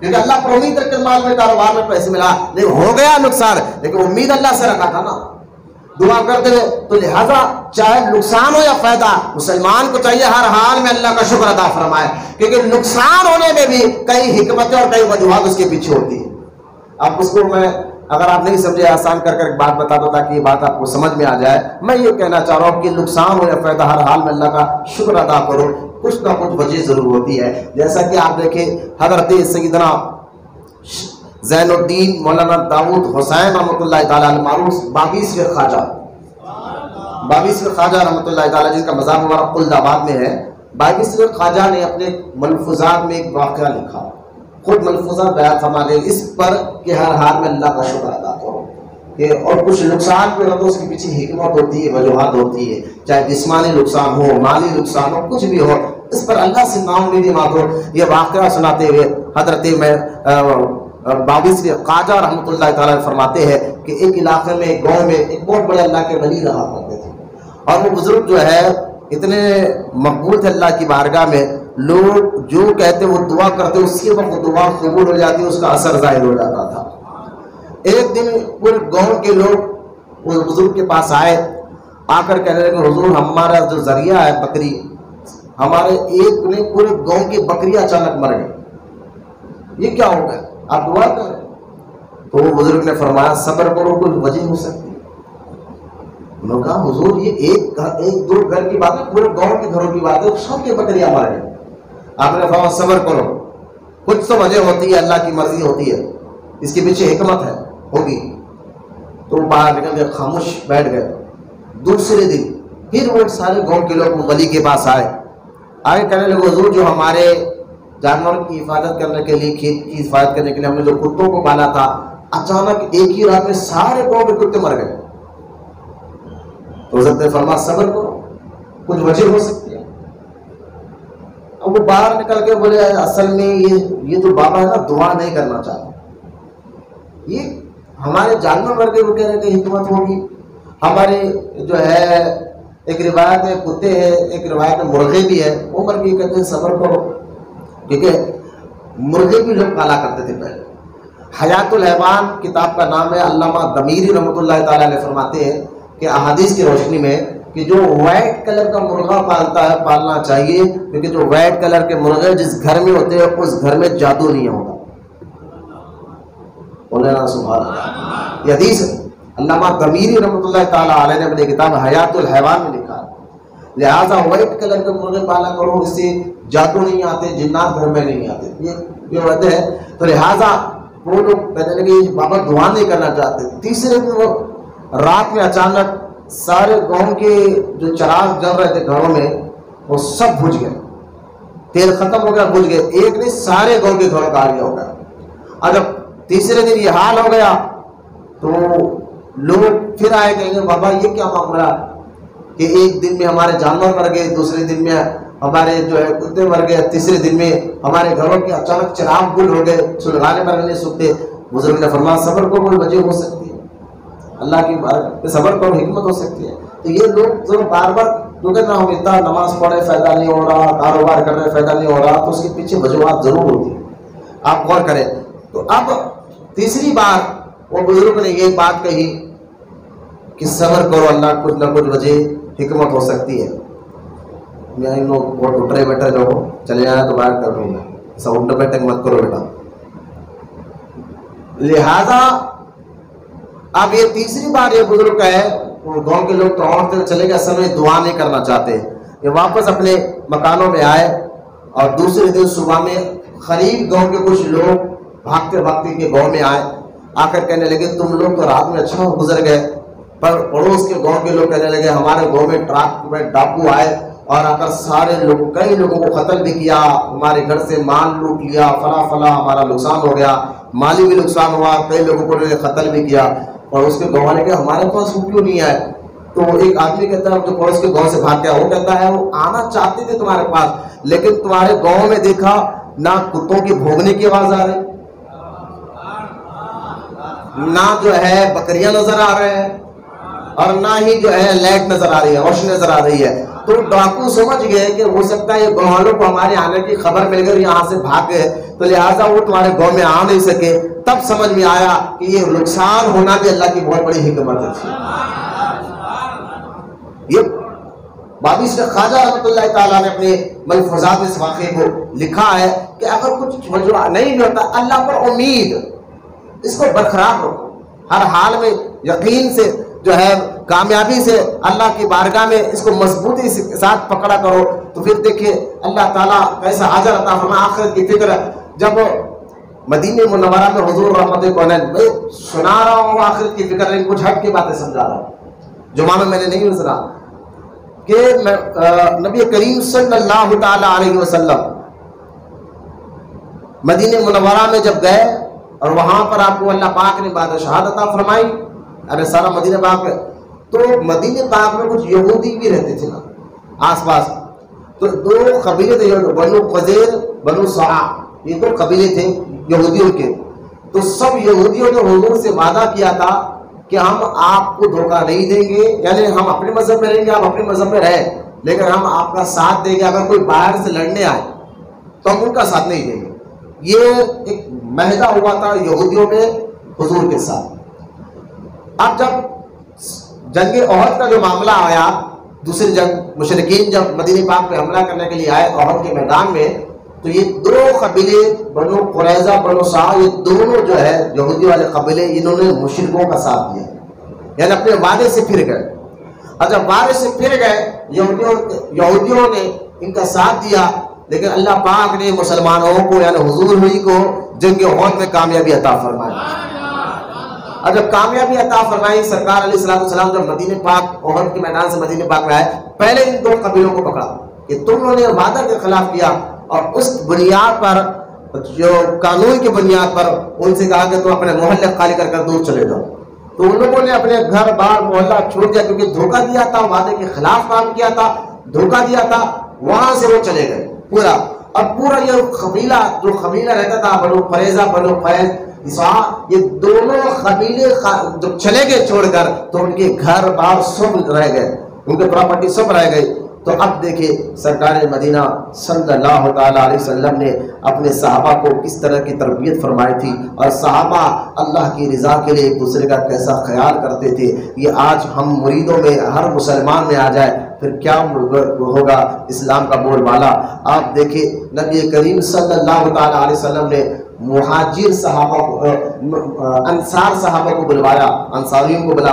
کیونکہ اللہ پر امید رکھ کر مال میں کاروبار میں پیسے ملا، لیکن ہو گیا نقصان لیکن امید اللہ سے رکھا تھا نا، دعا کرتے ہوئے۔ تو لہذا چاہے نقصان ہو یا فائدہ مسلمان کو چاہیے ہر حال میں اللہ کا شکر ادا فرمائے، کیونکہ نقصان ہونے میں بھی کئی حکمتیں اور کئی وجوہات اس کے پیچھے ہوتی ہیں۔ اب اس کو میں اگر آپ نہیں سمجھے آسان کر کر بات بتا دو تاکہ یہ بات آپ کو سمجھ میں آ جائے. میں یہ کہنا چاہ رہا ہوں کہ نقصان ہو یا فائدہ ہر حال میں اللہ کا شکر ادا کرو. کچھ نہ کچھ وجہ ضرور ہوتی ہے. جیسا کہ آپ دیکھیں حضرت سیدنا زین الدین مولانا داؤد حسین رحمۃ اللہ تعالیٰ علیہ معروف 22ویں خواجہ رحمۃ اللہ تعالیٰ جن کا مزار مبارک خلد آباد میں ہے. 22ویں خواجہ نے اپنے ملفوظات میں ایک واقعہ لکھا, خود ملفوظات بیان فرما دے اس پر کہ ہر حال میں اللہ کا شکر ادا کرو. اور کچھ نقصان پہ رہتا اس کے پیچھے حکمت ہوتی ہے, وجوہات ہوتی ہے, چاہے جسمانی نقصان ہو, مالی نقصان ہو, کچھ بھی ہو, اس پر اللہ سے نا امیدی مت ہو. یہ واقعہ سناتے ہوئے حضرت 22ویں خواجہ رحمۃ اللہ تعالیٰ فرماتے ہیں کہ ایک علاقے میں ایک گاؤں میں ایک بہت بڑے اللہ کے ولی رہا کرتے تھے, اور وہ بزرگ جو ہے اتنے مقبول تھے اللہ کی بارگاہ میں, لوگ جو کہتے وہ دعا کرتے اسی وقت دعا قبول ہو جاتی, اس کا اثر ظاہر ہو جاتا تھا. ایک دن پورے گاؤں کے لوگ اس بزرگ کے پاس آئے, آ کر کہنے لگے کہ حضور ہمارا جو ذریعہ ہے بکری, ہمارے ایک نے پورے گاؤں کی بکریاں اچانک مر گئی, یہ کیا ہو گیا, آپ دعا کریں. تو وہ بزرگ نے فرمایا صبر کرو, کوئی وجہ ہو سکتی ہے. انہوں نے کہا حضور یہ ایک دو گھر کی بات ہے, پورے گاؤں کے گھروں کی بات ہے, سب کی بکریاں مر گئی. آپ نے فرمایا صبر کرو, کچھ تو وجہ ہوتی ہے, اللہ کی مرضی ہوتی ہے, اس کے پیچھے حکمت ہے, ہوگی. تو باہر نکل کے خاموش بیٹھ گئے. دوسرے دن پھر وہ سارے گاؤں کے لوگ ولی کے پاس آئے کہنے لگے حضور جو ہمارے جانوروں کی حفاظت کرنے کے لیے, کھیت کی حفاظت کرنے کے لیے ہم نے جو کتوں کو پالا تھا, اچانک ایک ہی رات میں سارے گاؤں کے کتے مر گئے. تو حضرت نے فرمایا صبر کرو, کچھ وجہ ہو سکتی ہے. اب وہ باہر نکل کے بولے اصل میں یہ تو بابا ہے نا دعا نہیں کرنا چاہتا, یہ ہمارے جانور مر گئے, وہ کہہ رہے کہ حکمت ہوگی. ہمارے جو ہے ایک روایت میں کتے ہیں, ایک روایت میں مرغے بھی ہے, وہ مر گئی. کہتے ہیں صبر کرو, کیونکہ مرغے بھی لوگ پالا کرتے تھے پہلے. حیات الحیوان کتاب کا نام ہے. علامہ دمیری رحمۃ اللہ تعالیٰ علیہ فرماتے ہیں کہ احادیث کی روشنی میں کہ جو وائٹ کلر کا مرغا پالتا ہے پالنا چاہیے, کیونکہ جو وائٹ کلر کے مرغے جس گھر میں ہوتے ہیں اس گھر میں جادو نہیں ہوتا. مولانا سبحان اللہ, یہ حدیث علامہ دمیری رحمۃ اللہ تعالیٰ علیہ نے اپنی کتاب حیات الحیوان میں لکھا ہے. لہٰذا وائٹ کلر کے مرغے پالا کرو, اس سے جادو نہیں آتے, جنات گھر میں نہیں آتے, یہ وجہ ہے. تو لہٰذا وہ لوگ کہنے لگے بابا دعا نہیں کرنا چاہتے. تیسرے دن وہ رات میں اچانک سارے گاؤں کے جو چراغ جل رہے تھے گھروں میں وہ سب بجھ گئے, تیل ختم ہو گیا, بجھ گئے. ایک نہیں سارے گاؤں کے گھروں کا حال ہو گیا. اور جب تیسرے دن یہ حال ہو گیا تو لوگ پھر آئے کہیں گے بابا یہ کیا معاملہ کہ ایک دن میں ہمارے جانور مر گئے, دوسرے دن میں ہمارے جو ہے کتے مر گئے, تیسرے دن میں ہمارے گھروں کے اچانک چراغ گل ہو گئے, سلگانے پر نہیں سکتے. بزرگ نے فرمایا صبر کو کوئی وجہ ہو سکتی ہے, اللہ کی بات صبر کو حکمت ہو سکتی ہے. تو یہ لوگ جو بار بار کیونکہ نہ ہم اتنا نماز پڑھے فائدہ نہیں ہو رہا, کاروبار کر رہے فائدہ نہیں ہو رہا, تو اس کے پیچھے وجوہات ضرور ہوتی ہیں, آپ غور کریں. تو اب تیسری بار وہ بزرگ نے یہ بات کہی کہ صبر کرو, اللہ کچھ نہ کچھ وجہ حکمت ہو سکتی ہے. میں لوگ بہت اٹھ رہے بیٹھے جو چلے آئے تو باہر کر رہا ہوں میں, ایسا اٹھنے بیٹھے مت کرو بیٹا. لہذا اب یہ تیسری بار یہ بزرگ کا ہے, گاؤں کے لوگ تو اور چلے گئے, اصل میں دعا نہیں کرنا چاہتے. یہ واپس اپنے مکانوں میں آئے اور دوسرے دن صبح میں قریب گاؤں کے کچھ لوگ بھاگتے بھاگتے کے گاؤں میں آئے, آ کر کہنے لگے تم لوگ تو رات میں اچھا گزر گئے, پر پڑوس کے گاؤں کے لوگ کہنے لگے ہمارے گاؤں میں ٹرک میں ڈاکو آئے اور آ کر سارے لوگ کئی لوگوں کو قتل بھی کیا, ہمارے گھر سے مال لوٹ لیا, فلاں ہمارا نقصان ہو گیا, مالی بھی نقصان ہوا, کئی لوگوں کو قتل بھی کیا. اور اس کے گاؤں والے کہ ہمارے پاس وہ کیوں نہیں آئے. تو ایک آدمی کہتا ہے جو پڑوس کے گاؤں سے بھاگ گیا, وہ کہتا ہے وہ آنا چاہتے تھے تمہارے پاس, لیکن تمہارے گاؤں میں دیکھا نہ کتوں کی بھونکنے کی آواز آ رہی, نہ جو ہے بکریاں نظر آ رہے ہیں, اور نہ ہی جو ہے لائٹ نظر آ رہی ہے, روشنی نظر آ رہی ہے. تو ڈاکو سمجھ گئے کہ ہو سکتا ہے یہ گاؤں والوں کو ہمارے آنے کی خبر مل گئی, یہاں سے بھاگ گئے, تو لہٰذا وہ تمہارے گاؤں میں آ نہیں سکے. تب سمجھ میں آیا کہ یہ نقصان ہونا بھی اللہ کی بہت بڑی حکمت ہے. یہ 22ویں خواجہ رحمۃ اللہ تعالیٰ نے اپنے ملفوظات اس واقعے کو لکھا ہے کہ اگر کچھ وجہ نہیں ہوتا, اللہ پر امید اس کو برقرار رکھو. ہر حال میں یقین سے جو ہے کامیابی سے اللہ کی بارگاہ میں اس کو مضبوطی کے ساتھ پکڑا کرو، تو پھر دیکھیے اللہ تعالیٰ کیسا اجر عطا فرمائے۔ آخرت کی فکر جب مدینہ منورہ میں حضور رحمت کونین، میں سنا رہا ہوں آخرت کی فکر، کچھ ہٹ کی باتیں سمجھا رہا ہوں، جمعہ میں نے نہیں سنا کہ نبی کریم صلی اللہ تعالی علیہ وسلم مدینہ منورہ میں جب گئے اور وہاں پر آپ کو اللہ پاک نے بات شہادت عطا فرمائی، ارے سارا مدینہ پاک میں، تو مدینہ پاک میں کچھ یہودی بھی رہتے تھے نا آس پاس، تو دو قبیلے تھے، بنو قزیر بنو سعا، یہ دو قبیلے تھے یہودیوں کے۔ تو سب یہودیوں نے حضور سے وعدہ کیا تھا کہ ہم آپ کو دھوکہ نہیں دیں گے، یعنی ہم اپنے مذہب میں رہیں گے، آپ اپنے مذہب میں رہیں، لیکن ہم آپ کا ساتھ دیں گے، اگر کوئی باہر سے لڑنے آئے تو ہم ان کا ساتھ نہیں دیں گے۔ یہ ایک معاہدہ ہوا تھا یہودیوں میں حضور کے ساتھ۔ اب جب جنگ احد کا جو معاملہ آیا، دوسری جنگ، مشرکین جب مدینہ پاک پہ حملہ کرنے کے لیے آئے احد کے میدان میں، تو یہ دو قبیلے بنو قریظہ بنو سعا، یہ دونوں جو ہے یہودی والے قبیلے، انہوں نے مشرکوں کا ساتھ دیا، یعنی اپنے وعدے سے پھر گئے۔ اور جب وعدے سے پھر گئے یہودیوں نے ان کا ساتھ دیا، لیکن اللہ پاک نے مسلمانوں کو یعنی حضور ہوئی کو جنگ احد میں کامیابی عطا فرمائی۔ اور جب کامیابی عطا فرمائی، سرکار علیہ السلام جب مدینہ پاک احد کے میدان سے مدینہ پاک میں آئے، پہلے ان دو قبیلوں کو پکڑا کہ تم نے وعدہ کے خلاف کیا، اور اس بنیاد پر جو قانون کی بنیاد پر ان سے کہا کہ تم اپنے محلے خالی کر کر دور چلے جاؤ۔ تو ان لوگوں نے اپنے گھر بار محلہ چھوڑ دیا، کیونکہ دھوکہ دیا تھا، وعدے کے خلاف کام کیا تھا، دھوکہ دیا تھا، وہاں سے وہ چلے گئے پورا۔ اب پورا یہ قبیلہ جو قبیلہ رہتا تھا بنو قریظہ بنو قیس، یہ دونوں قبیلے جب چلے گئے چھوڑ کر، تو ان کے گھر بار سب رہ گئے، ان کے پراپرٹی سب رہ گئی۔ تو اب دیکھیں سرکار مدینہ صلی اللہ تعالیٰ علیہ وسلم نے اپنے صحابہ کو کس طرح کی تربیت فرمائی تھی، اور صحابہ اللہ کی رضا کے لیے ایک دوسرے کا کیسا خیال کرتے تھے۔ یہ آج ہم مریدوں میں ہر مسلمان میں آ جائے پھر کیا ہوگا اسلام کا بول بالا۔ آپ دیکھیں نبی کریم صلی اللہ تعالیٰ علیہ وسلم نے مہاجر صحابہ کو، انصار صحابہ کو بلوایا، انصاریوں کو بلا،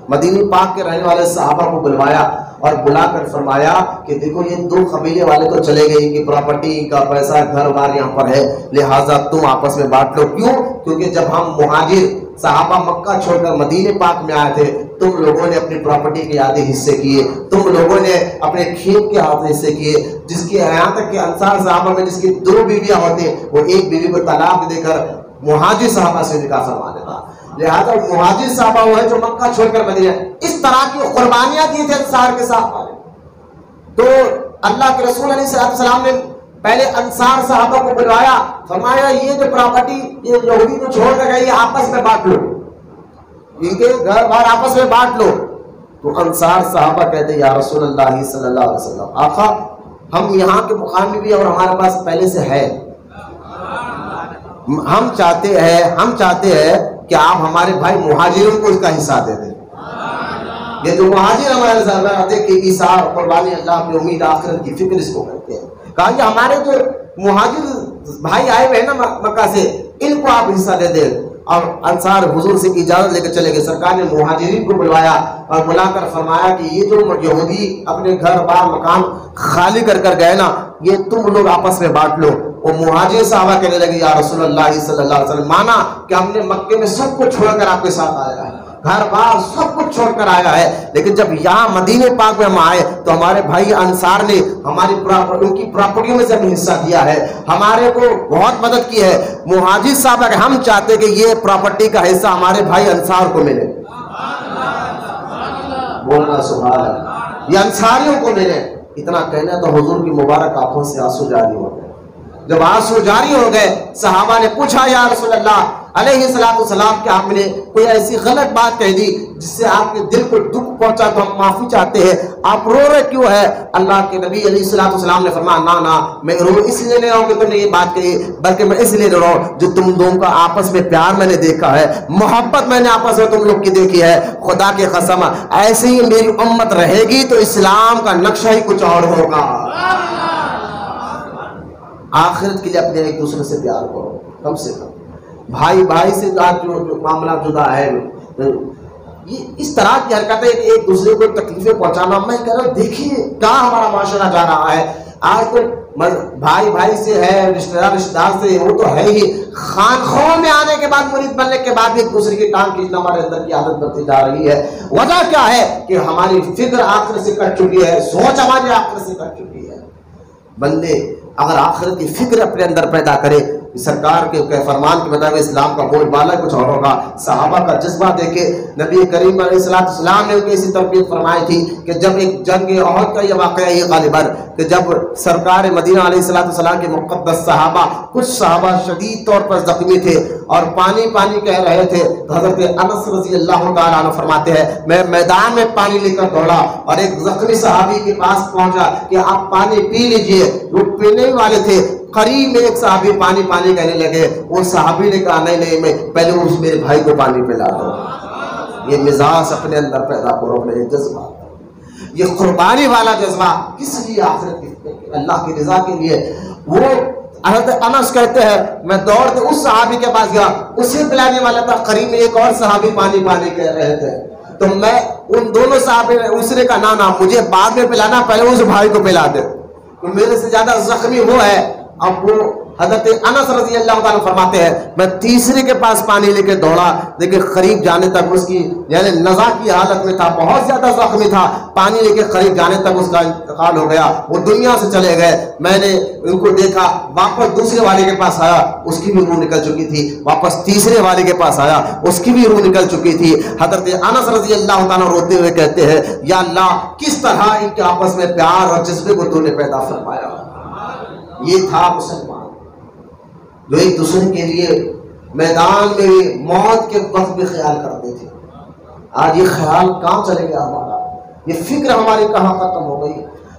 مدینہ پاک کے رہنے والے صحابہ کو بلوایا اور بلا کر فرمایا کہ دیکھو یہ دو قبیلے والے تو چلے گئے، ان کی پراپرٹی، ان کا پیسہ، گھر بار یہاں پر ہے، لہٰذا تم آپس میں بانٹ لو۔ کیوں؟ کیونکہ جب ہم مہاجر صحابہ مکہ چھوڑ کر مدینہ پاک میں آئے تھے، تم لوگوں نے اپنی پراپرٹی کے آدھے حصے کیے، تم لوگوں نے اپنے کھیت کے آدھے حصے کیے، جس کے یہاں تک کہ انصار صحابہ میں جس کی دو بیویاں ہوتے وہ ایک بیوی کو طلاق دے کر مہاجر صحابہ سے نکاح فرما دیتا۔ لہذا مہاجر صحابہ وہ ہے جو مکہ چھوڑ کر مدینہ، اس طرح کی قربانیاں دی تھے انصار کے ساتھ والے۔ تو اللہ کے رسول علیہ السلام نے پہلے انصار صحابہ کو بلوایا، فرمایا یہ جو پراپرٹی یہ یہودی کو چھوڑ کر گئی آپس میں بانٹ لو، ان کے گھر بار آپس میں بانٹ لو۔ تو انصار صحابہ کہتے یا رسول اللہ صلی اللہ علیہ وسلم، آقا ہم یہاں کے مقامی بھی اور ہمارے پاس پہلے سے ہے، ہم چاہتے ہیں کہ آپ ہمارے بھائی مہاجروں کو اس کا حصہ دے دیں۔ یہ جو مہاجر ہمارے ساتھ آتے کہ عیسیٰ قربانی اللہ کی امید آخرت کی فکر اس کو کرتے ہیں، کہا کہ ہمارے جو مہاجر بھائی آئے ہوئے ہیں نا مکہ سے، ان کو آپ حصہ دے دیں۔ اور انصار حضور سے اجازت لے کر چلے گئے، سرکار نے مہاجرین کو بلوایا اور بلا کر فرمایا کہ یہ جو یہودی اپنے گھر بار مکان خالی کر کر گئے نا، یہ تم لوگ آپس میں بانٹ لو۔ وہ مہاجر صحابہ کہنے لگے یا رسول اللہ صلی اللہ علیہ وسلم، مانا کہ ہم نے مکے میں سب کو چھوڑ کر آپ کے ساتھ آیا ہے، گھر بار سب کچھ چھوڑ کر آیا ہے، لیکن جب یہاں مدینہ پاک میں ہم آئے تو ہمارے بھائی انصار نے ہماری ان کی پراپرٹیوں میں سے ہمیں حصہ دیا ہے، ہمارے کو بہت مدد کی ہے۔ مہاجر صحابہ کہ ہم چاہتے کہ یہ پراپرٹی کا حصہ ہمارے بھائی انصار کو ملے، بولنا سبحان اللہ، یہ انصاریوں کو ملے۔ اتنا کہنا تو حضور کی مبارک آنکھوں سے آنسو جاری ہو گئے۔ جب آنسو جاری ہو گئے صحابہ نے پوچھا یا رسول اللہ علیہ السلام کہ آپ نے کوئی ایسی غلط بات کہہ دی جس سے آپ کے دل کو دکھ پہنچا تو ہم معافی چاہتے ہیں، آپ رو رہے کیوں ہے؟ اللہ کے نبی علیہ السلام نے فرمایا نا میں رو اس لیے نہیں رہا ہوں کہ تم نے یہ بات کہی، بلکہ میں اس لیے رو رہا ہوں جو تم دونوں کا آپس میں پیار میں نے دیکھا ہے، محبت میں نے آپس میں تم لوگ کی دیکھی ہے، خدا کی قسم ایسے ہی میری امت رہے گی تو اسلام کا نقشہ ہی کچھ اور ہوگا۔ آخرت کے لیے اپنے ایک دوسرے سے پیار کرو، کم سے کم بھائی بھائی سے جو معاملہ جدا ہے، یہ اس طرح کی حرکتیں ایک دوسرے کو تکلیفیں پہنچانا، میں کہہ رہا ہوں دیکھیے کہاں ہمارا معاشرہ جا رہا ہے. آج تو بھائی بھائی سے ہے، رشتہ دار سے، وہ تو ہے ہی، خانخواہوں میں آنے کے بعد، مرید بننے کے بعد بھی ایک دوسرے کی ٹانگ کھینچنا ہمارے اندر کی عادت بنتی جا رہی ہے. وجہ کیا ہے کہ ہماری فکر آخرت سے کٹ چکی ہے، سوچ ہماری آخرت سے کٹ چکی ہے. بندے اگر آخرت کی فکر اپنے اندر پیدا کرے، سرکار کے فرمان کے مطابق اسلام کا بول بالا کچھ اور ہوگا. صحابہ کا جذبہ دیکھے، نبی کریم علیہ السلام نے ان کو ایسی تربیت فرمائی تھی کہ جب ایک جنگ احد کا یہ واقعہ یہ غالباً کہ جب سرکار مدینہ علیہ السلام کے مقدس صحابہ، کچھ صحابہ شدید طور پر زخمی تھے اور پانی پانی کہہ رہے تھے، تو حضرت انس رضی اللہ تعالیٰ عنہ فرماتے ہیں میں میدان میں پانی لے کر دوڑا اور ایک زخمی صحابی کے پاس پہنچا کہ آپ پانی پی لیجئے. وہ پینے والے تھے، قریب میں ایک صحابی پانی پانی کہنے لگے. وہ صحابی نے کہا نہیں میں پہلے اس میرے بھائی کو پانی پلا دو. یہ مزاج اپنے اندر پیدا کرو، اپنے جذبہ، یہ قربانی والا جذبہ. کس لیے؟ آخرت کے، اللہ کی رضا کے لیے. وہ حضرت انس کہتے ہیں میں دوڑتے اس صحابی کے پاس گیا، اسے پلانے والا تھا، قریب میں ایک اور صحابی پانی پانی کہہ رہے تھے. تو میں ان دونوں صحابی نے، اس نے کہا نا مجھے بعد میں پلانا، پہلے اس بھائی کو پلا دے، تو میرے سے زیادہ زخمی وہ ہے. اب وہ حضرت انس رضی اللہ تعالیٰ فرماتے ہیں میں تیسرے کے پاس پانی لے کے دوڑا، لیکن قریب جانے تک اس کی یعنی نزا کی حالت میں تھا، بہت زیادہ زخمی تھا. پانی لے کے قریب جانے تک اس کا انتقال ہو گیا، وہ دنیا سے چلے گئے. میں نے ان کو دیکھا، واپس دوسرے والے کے پاس آیا، اس کی بھی روح نکل چکی تھی. واپس تیسرے والے کے پاس آیا، اس کی بھی روح نکل چکی تھی. حضرت انس رضی اللہ تعالیٰ روتے ہوئے کہتے ہیں یا اللہ کس طرح ان کے آپس میں پیار اور جذبے کو تو نے پیدا فرمایا. یہ تھا مسلمان جو ایک دوسرے کے لیے میدان میں موت کے وقت بھی خیال کرتے تھے. آج یہ خیال کہاں چلے گیا ہمارا؟ یہ فکر ہماری کہاں ختم ہو گئی؟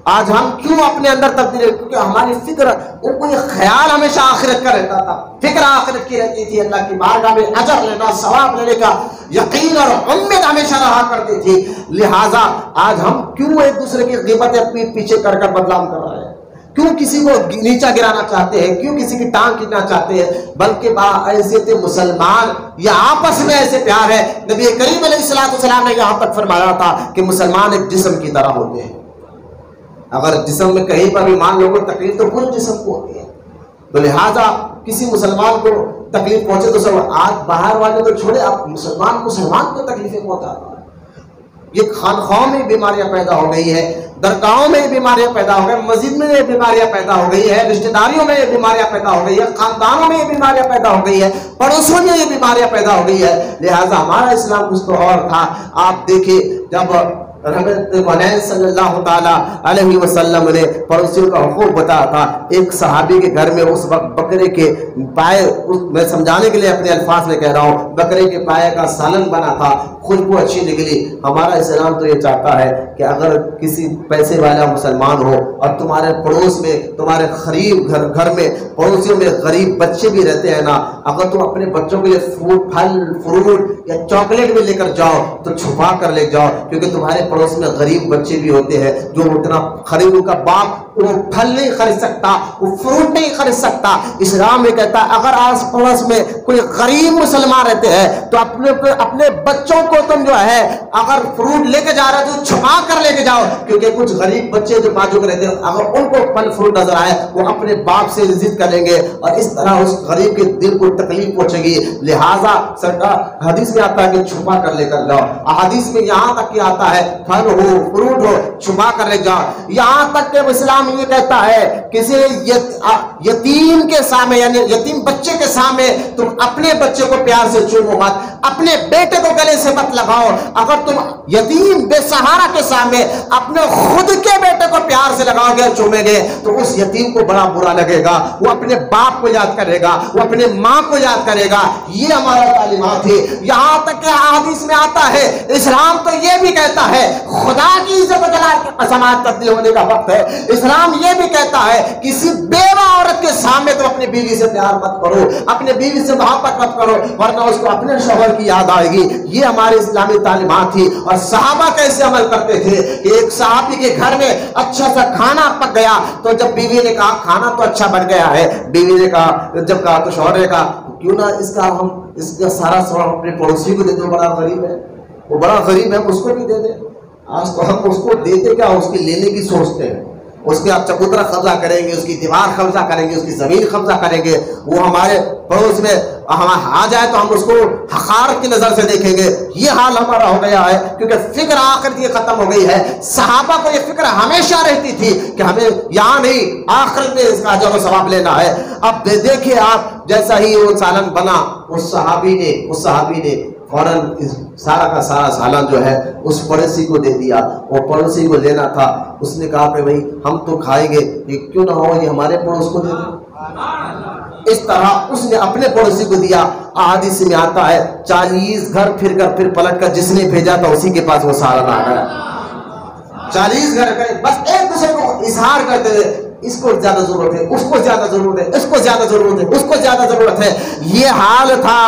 آج ہم کیوں اپنے اندر تبدیل؟ کیونکہ ہماری فکر، ان کو یہ خیال ہمیشہ آخرت کا رہتا تھا، فکر آخرت کی رہتی تھی، اللہ کی بارگاہ میں اجر لینا، ثواب لینے کا یقین اور امید ہمیشہ رہا کرتی تھی. لہٰذا آج ہم کیوں ایک دوسرے کی غیبتیں پیچھے کر کر بدنام کر رہے ہیں؟ کیوں کسی کو نیچا گرانا چاہتے ہیں؟ کیوں کسی کی ٹانگ کھینچنا چاہتے ہیں؟ بلکہ باعزت مسلمان یہ آپس میں ایسے پیار ہے. نبی کریم علیہ السلام نے یہاں تک فرمایا تھا کہ مسلمان ایک جسم کی طرح ہوتے ہیں. اگر جسم میں کہیں پر بھی مان لوگوں کو تکلیف تو پورے جسم کو ہوتی ہے. تو لہٰذا کسی مسلمان کو تکلیف پہنچے تو سب، آج باہر والے تو چھوڑے، آپ مسلمان کو تکلیفیں پہنچاتا ہے. یہ خانخواہوں میں بیماریاں پیدا ہو گئی ہے، درگاہوں میں یہ بیماریاں پیدا ہو گئی، مسجد میں یہ بیماریاں پیدا ہو گئی ہے، رشتہ داریوں میں یہ بیماریاں پیدا ہو گئی ہے، خاندانوں میں یہ بیماریاں پیدا ہو گئی ہے، پڑوسوں میں یہ بیماریاں پیدا ہو گئی ہے. لہٰذا ہمارا اسلام کچھ تو اور تھا. آپ دیکھیں جب رحمت والے صلی اللہ تعالیٰ علیہ وسلم نے پڑوسیوں کا حقوق بتایا تھا، ایک صحابی کے گھر میں اس وقت بکرے کے پائے، میں سمجھانے کے لیے اپنے الفاظ میں کہہ رہا ہوں، بکرے کے پائے کا سالن بنا تھا، خوشبو اچھی نکلی. ہمارا اسلام تو یہ چاہتا ہے کہ اگر کسی پیسے والا مسلمان ہو اور تمہارے پڑوس میں، تمہارے قریب گھر میں پڑوسیوں میں غریب بچے بھی رہتے ہیں نا، اگر تم اپنے بچوں کے لیے پھل فروٹ یا چاکلیٹ بھی لے کر جاؤ تو چھپا کر لے جاؤ، کیونکہ تمہارے پڑوس میں غریب بچے بھی ہوتے ہیں جو اتنا خرید، ان کا باپ وہ پھل نہیں خرید سکتا، وہ فروٹ نہیں خرید سکتا. اسلام میں کہتا ہے اگر آس پڑوس میں کوئی غریب مسلمان رہتے ہیں تو اپنے بچوں کو تم جو ہے اگر فروٹ لے کے جا رہے تو چھپا کر لے کے جاؤ، کیونکہ کچھ غریب بچے جو باجوک رہتے ہیں اگر ان کو پھل فروٹ نظر آئے وہ اپنے باپ سے ضد کریں گے اور اس طرح اس غریب کے دل کو تکلیف پہنچے گی. لہٰذا سرکار حدیث میں آتا ہے کہ چھپا کر لے کر جاؤ. حدیث میں یہاں تک کہ آتا ہے پھل ہو فروٹ ہو چھپا کر لے جاؤ. یہاں تک کہ اسلام یہ کہتا ہے کسی یتیم کے سامنے، یعنی یتیم بچے کے سامنے تم اپنے بچے کو پیار سے چومو مت، اپنے بیٹے کو گلے سے مت لگاؤ. اگر تم یتیم بے سہارا کے سامنے اپنے خود کے بیٹے کو پیار سے لگاؤ گے، چومیں گے، تو اس یتیم کو بڑا برا لگے گا، وہ اپنے باپ کو یاد کرے گا، وہ اپنے ماں کو یاد کرے گا. یہ ہمارا تعلیمات ہے. یہاں تک کہ حدیث میں آتا ہے اسلام تو یہ بھی کہتا ہے، خدا کی عزت و جلال کی قسمات تبدیل ہونے کا وقت ہے، اسلام یہ بھی کہتا ہے کسی بیوہ عورت کے سامنے تو اپنی بیوی سے پیار مت کرو، اپنے بیوی سے محبت مت کرو، ورنہ اس کو اپنے شوہر کی یاد آئے گی. یہ ہماری اسلامی تعلیمات تھی. اور صحابہ کیسے عمل کرتے تھے کہ ایک صحابی کے گھر میں اچھا سا کھانا پک گیا تو جب بیوی نے کہا کھانا تو اچھا بن گیا ہے، بیوی نے کہا، جب کہا تو شوہر نے کہا کیوں نہ اس کا سارا ثواب اپنے پڑوسی کو دے دو، بڑا غریب ہے، وہ بڑا غریب ہے، اس کو بھی دے دیں۔ آج تو ہم اس کو دیتے کیا، اس کے لینے کی سوچتے ہیں، اس کے آپ چبوترا قبضہ کریں گے، اس کی دیوار قبضہ کریں گے، اس کی زمین قبضہ کریں گے، وہ ہمارے پڑوس میں آ جائے تو ہم اس کو حقارت کی نظر سے دیکھیں گے۔ یہ حال ہمارا ہو گیا ہے کیونکہ فکر آخرت کی ختم ہو گئی ہے۔ صحابہ کو یہ فکر ہمیشہ رہتی تھی کہ ہمیں یہاں نہیں آخرت میں اس کا اجر و ثواب لینا ہے۔ اب دیکھیے آپ، جیسا ہی وہ سالن بنا، اس صحابی نے فوراً سارا کا سارا سالن جو ہے اس پڑوسی کو دے دیا۔ وہ پڑوسی کو لینا تھا، اس نے کہا کہ بھائی ہم تو کھائیں گے، یہ کیوں نہ ہو یہ ہمارے پڑوس کو دے دیں۔ اس طرح اس نے اپنے پڑوسی کو دیا۔ احادیث میں آتا ہے 40 گھر پھر پلٹ کر جس نے بھیجا تھا اسی کے پاس وہ سالن آ گیا۔ 40 گھر گئے، بس ایک دوسرے کو اظہار کرتے ہوئے، اس کو زیادہ ضرورت ہے، اس کو زیادہ ضرورت ہے، اس کو زیادہ ضرورت ہے، اس کو زیادہ ضرورت ہے۔ یہ حال تھا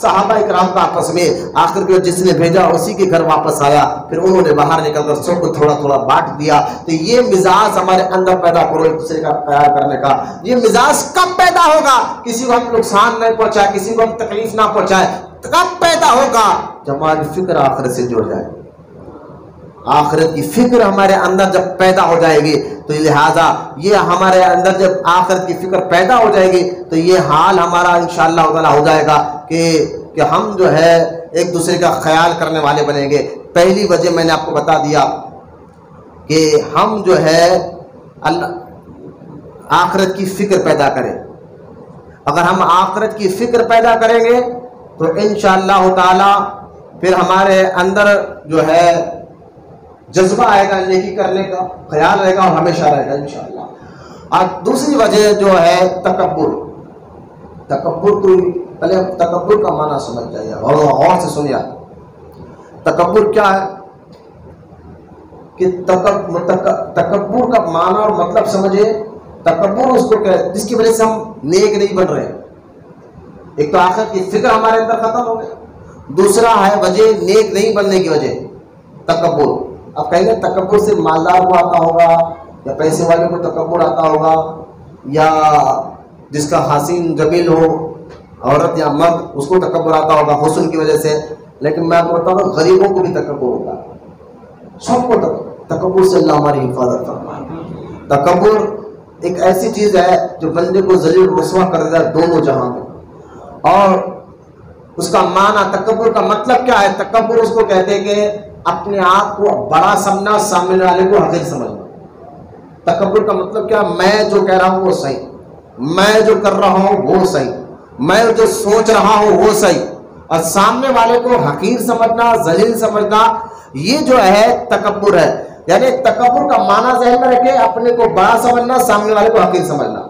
صحابہ کرام کا آپس میں۔ آخر میں جس نے بھیجا اسی کے گھر واپس آیا، پھر انہوں نے باہر نکل کر سب کو تھوڑا تھوڑا بانٹ دیا۔ تو یہ مزاج ہمارے اندر پیدا کرو ایک دوسرے کا پیار کرنے کا۔ یہ مزاج کب پیدا ہوگا؟ کسی کو ہم نقصان نہیں پہنچائے، کسی کو ہم تکلیف نہ پہنچائے، کب پیدا ہوگا؟ جب ہماری فکر آخرت سے جڑ جائے۔ آخرت کی فکر ہمارے اندر جب پیدا ہو جائے گی تو لہٰذا یہ ہمارے اندر جب آخرت کی فکر پیدا ہو جائے گی تو یہ حال ہمارا انشاءاللہ تعالی ہو جائے گا کہ ہم جو ہے ایک دوسرے کا خیال کرنے والے بنیں گے۔ پہلی وجہ میں نے آپ کو بتا دیا کہ ہم جو ہے آخرت کی فکر پیدا کریں۔ اگر ہم آخرت کی فکر پیدا کریں گے تو انشاءاللہ تعالی پھر ہمارے اندر جو ہے جذبہ آئے گا نیکی کرنے کا، خیال رہے گا اور ہمیشہ رہے گا انشاءاللہ۔ اور دوسری وجہ جو ہے تکبر تو پہلے تکبر کا معنی سمجھ جائیے اور غور سے سنیے۔ تکبر کیا ہے کہ تکبر کا معنی اور مطلب سمجھے۔ تکبر اس کو کہ جس کی وجہ سے ہم نیک نہیں بن رہے۔ ایک تو آخرت کی فکر ہمارے اندر ختم ہو گئی، دوسرا ہے وجہ نیک نہیں بننے کی وجہ تکبر۔ اب کہیں گے تکبر سے مالدار کو آتا ہوگا یا پیسے والے کو تکبر آتا ہوگا یا جس کا حسین جمیل ہو عورت یا مرد اس کو تکبر آتا ہوگا حسن کی وجہ سے، لیکن میں آپ کو بتاؤں گا غریبوں کو بھی تکبر ہوتا ہے، سب کو تکبر سے اللہ ہماری حفاظت کرتا ہے۔ تکبر ایک ایسی چیز ہے جو بندے کو ذلیل و رسوا کر دیتا ہے دونوں جہاں میں۔ اور اس کا معنی تکبر کا مطلب کیا ہے؟ تکبر اس کو کہتے ہیں کہ اپنے آپ کو بڑا سمجھنا، سامنے والے کو حقیر سمجھنا۔ تکبر کا مطلب کیا؟ میں جو کہہ رہا ہوں وہ صحیح، میں جو کر رہا ہوں وہ صحیح، میں جو سوچ رہا ہوں وہ صحیح، اور سامنے والے کو حقیر سمجھنا، ذلیل سمجھنا، یہ جو ہے تکبر ہے۔ یعنی تکبر کا معنی ذہن میں رکھے، اپنے کو بڑا سمجھنا، سامنے والے کو حقیر سمجھنا۔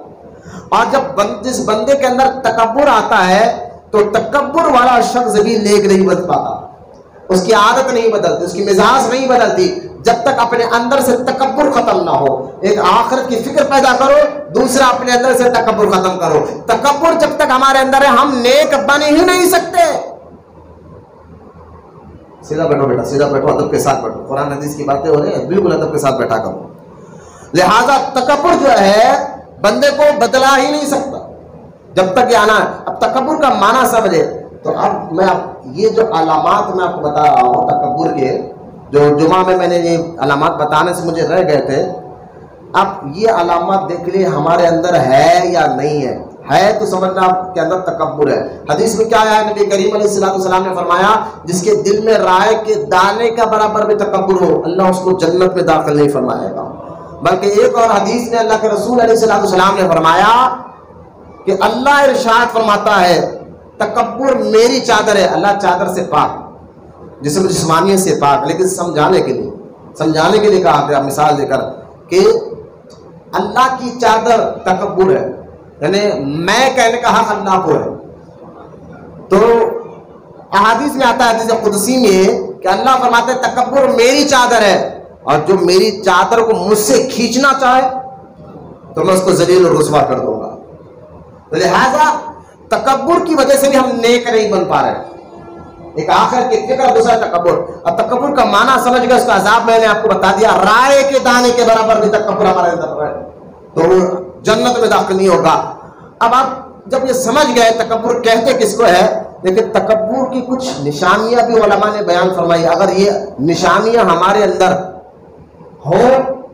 اور جب جس بندے کے اندر تکبر آتا ہے تو تکبر والا شخص بھی نیک نہیں بن پاتا، اس کی عادت نہیں بدلتی، اس کی مزاج نہیں بدلتی جب تک اپنے اندر سے تکبر ختم نہ ہو۔ ایک آخرت کی فکر پیدا کرو، دوسرا اپنے اندر سے تکبر ختم کرو۔ تکبر جب تک ہمارے اندر ہے ہم نیک بن ہی نہیں سکتے۔ سیدھا بیٹھو بیٹا، سیدھا بیٹھو، ادب کے ساتھ بیٹھو، قرآن حدیث کی باتیں ہو رہی ہیں، بالکل ادب کے ساتھ بیٹھا کرو۔ لہذا تکبر جو ہے بندے کو بدلا ہی نہیں سکتا جب تک یہ آنا ہے۔ اب تکبر کا معنی سمجھے تو اب میں یہ جو علامات میں آپ کو بتا رہا ہوں تکبر کے، جو جمعہ میں نے یہ علامات بتانے سے مجھے رہ گئے تھے، اب یہ علامات دیکھ لیے ہمارے اندر ہے یا نہیں ہے تو سمجھنا آپ کے اندر تکبر ہے۔ حدیث میں کیا ہے؟ نبی کریم علیہ السلام نے فرمایا جس کے دل میں رائے کے دانے کا برابر بھی تکبر ہو اللہ اس کو جنت میں داخل نہیں فرمائے گا۔ بلکہ ایک اور حدیث میں اللہ کے رسول علیہ السلام نے فرمایا کہ اللہ ارشاد فرماتا ہے تکبر میری چادر ہے۔ اللہ چادر سے پاک، جسم جسمانیت سے پاک، لیکن سمجھانے کے لیے کہا گیا مثال دے کر کہ اللہ کی چادر تکبر ہے، یعنی میں کہنے کا حق اللہ کو ہے۔ تو احادیث میں آتا ہے حدیث قدسی میں کہ اللہ فرماتے ہیں تکبر میری چادر ہے، اور جو میری چادر کو مجھ سے کھینچنا چاہے تو میں اس کو ذلیل اور رسوا کر دوں گا۔ تو لہذا تکبر کی وجہ سے بھی ہم نیک نہیں بن پا رہے۔ ایک آخر کی فکر، دوسرا تکبر۔ اور تکبر کا معنی سمجھ گئے، اس کا عذاب میں نے آپ کو بتا دیا، رائے کے دانے کے برابر بھی تکبر ہمارے اندر ہے تو جنت میں داخل نہیں ہوگا۔ اب آپ جب یہ سمجھ گئے تکبر کہتے کس کو ہے، لیکن تکبر کی کچھ نشانیاں بھی علماء نے بیان فرمائی. اگر یہ نشانیاں ہمارے اندر ہو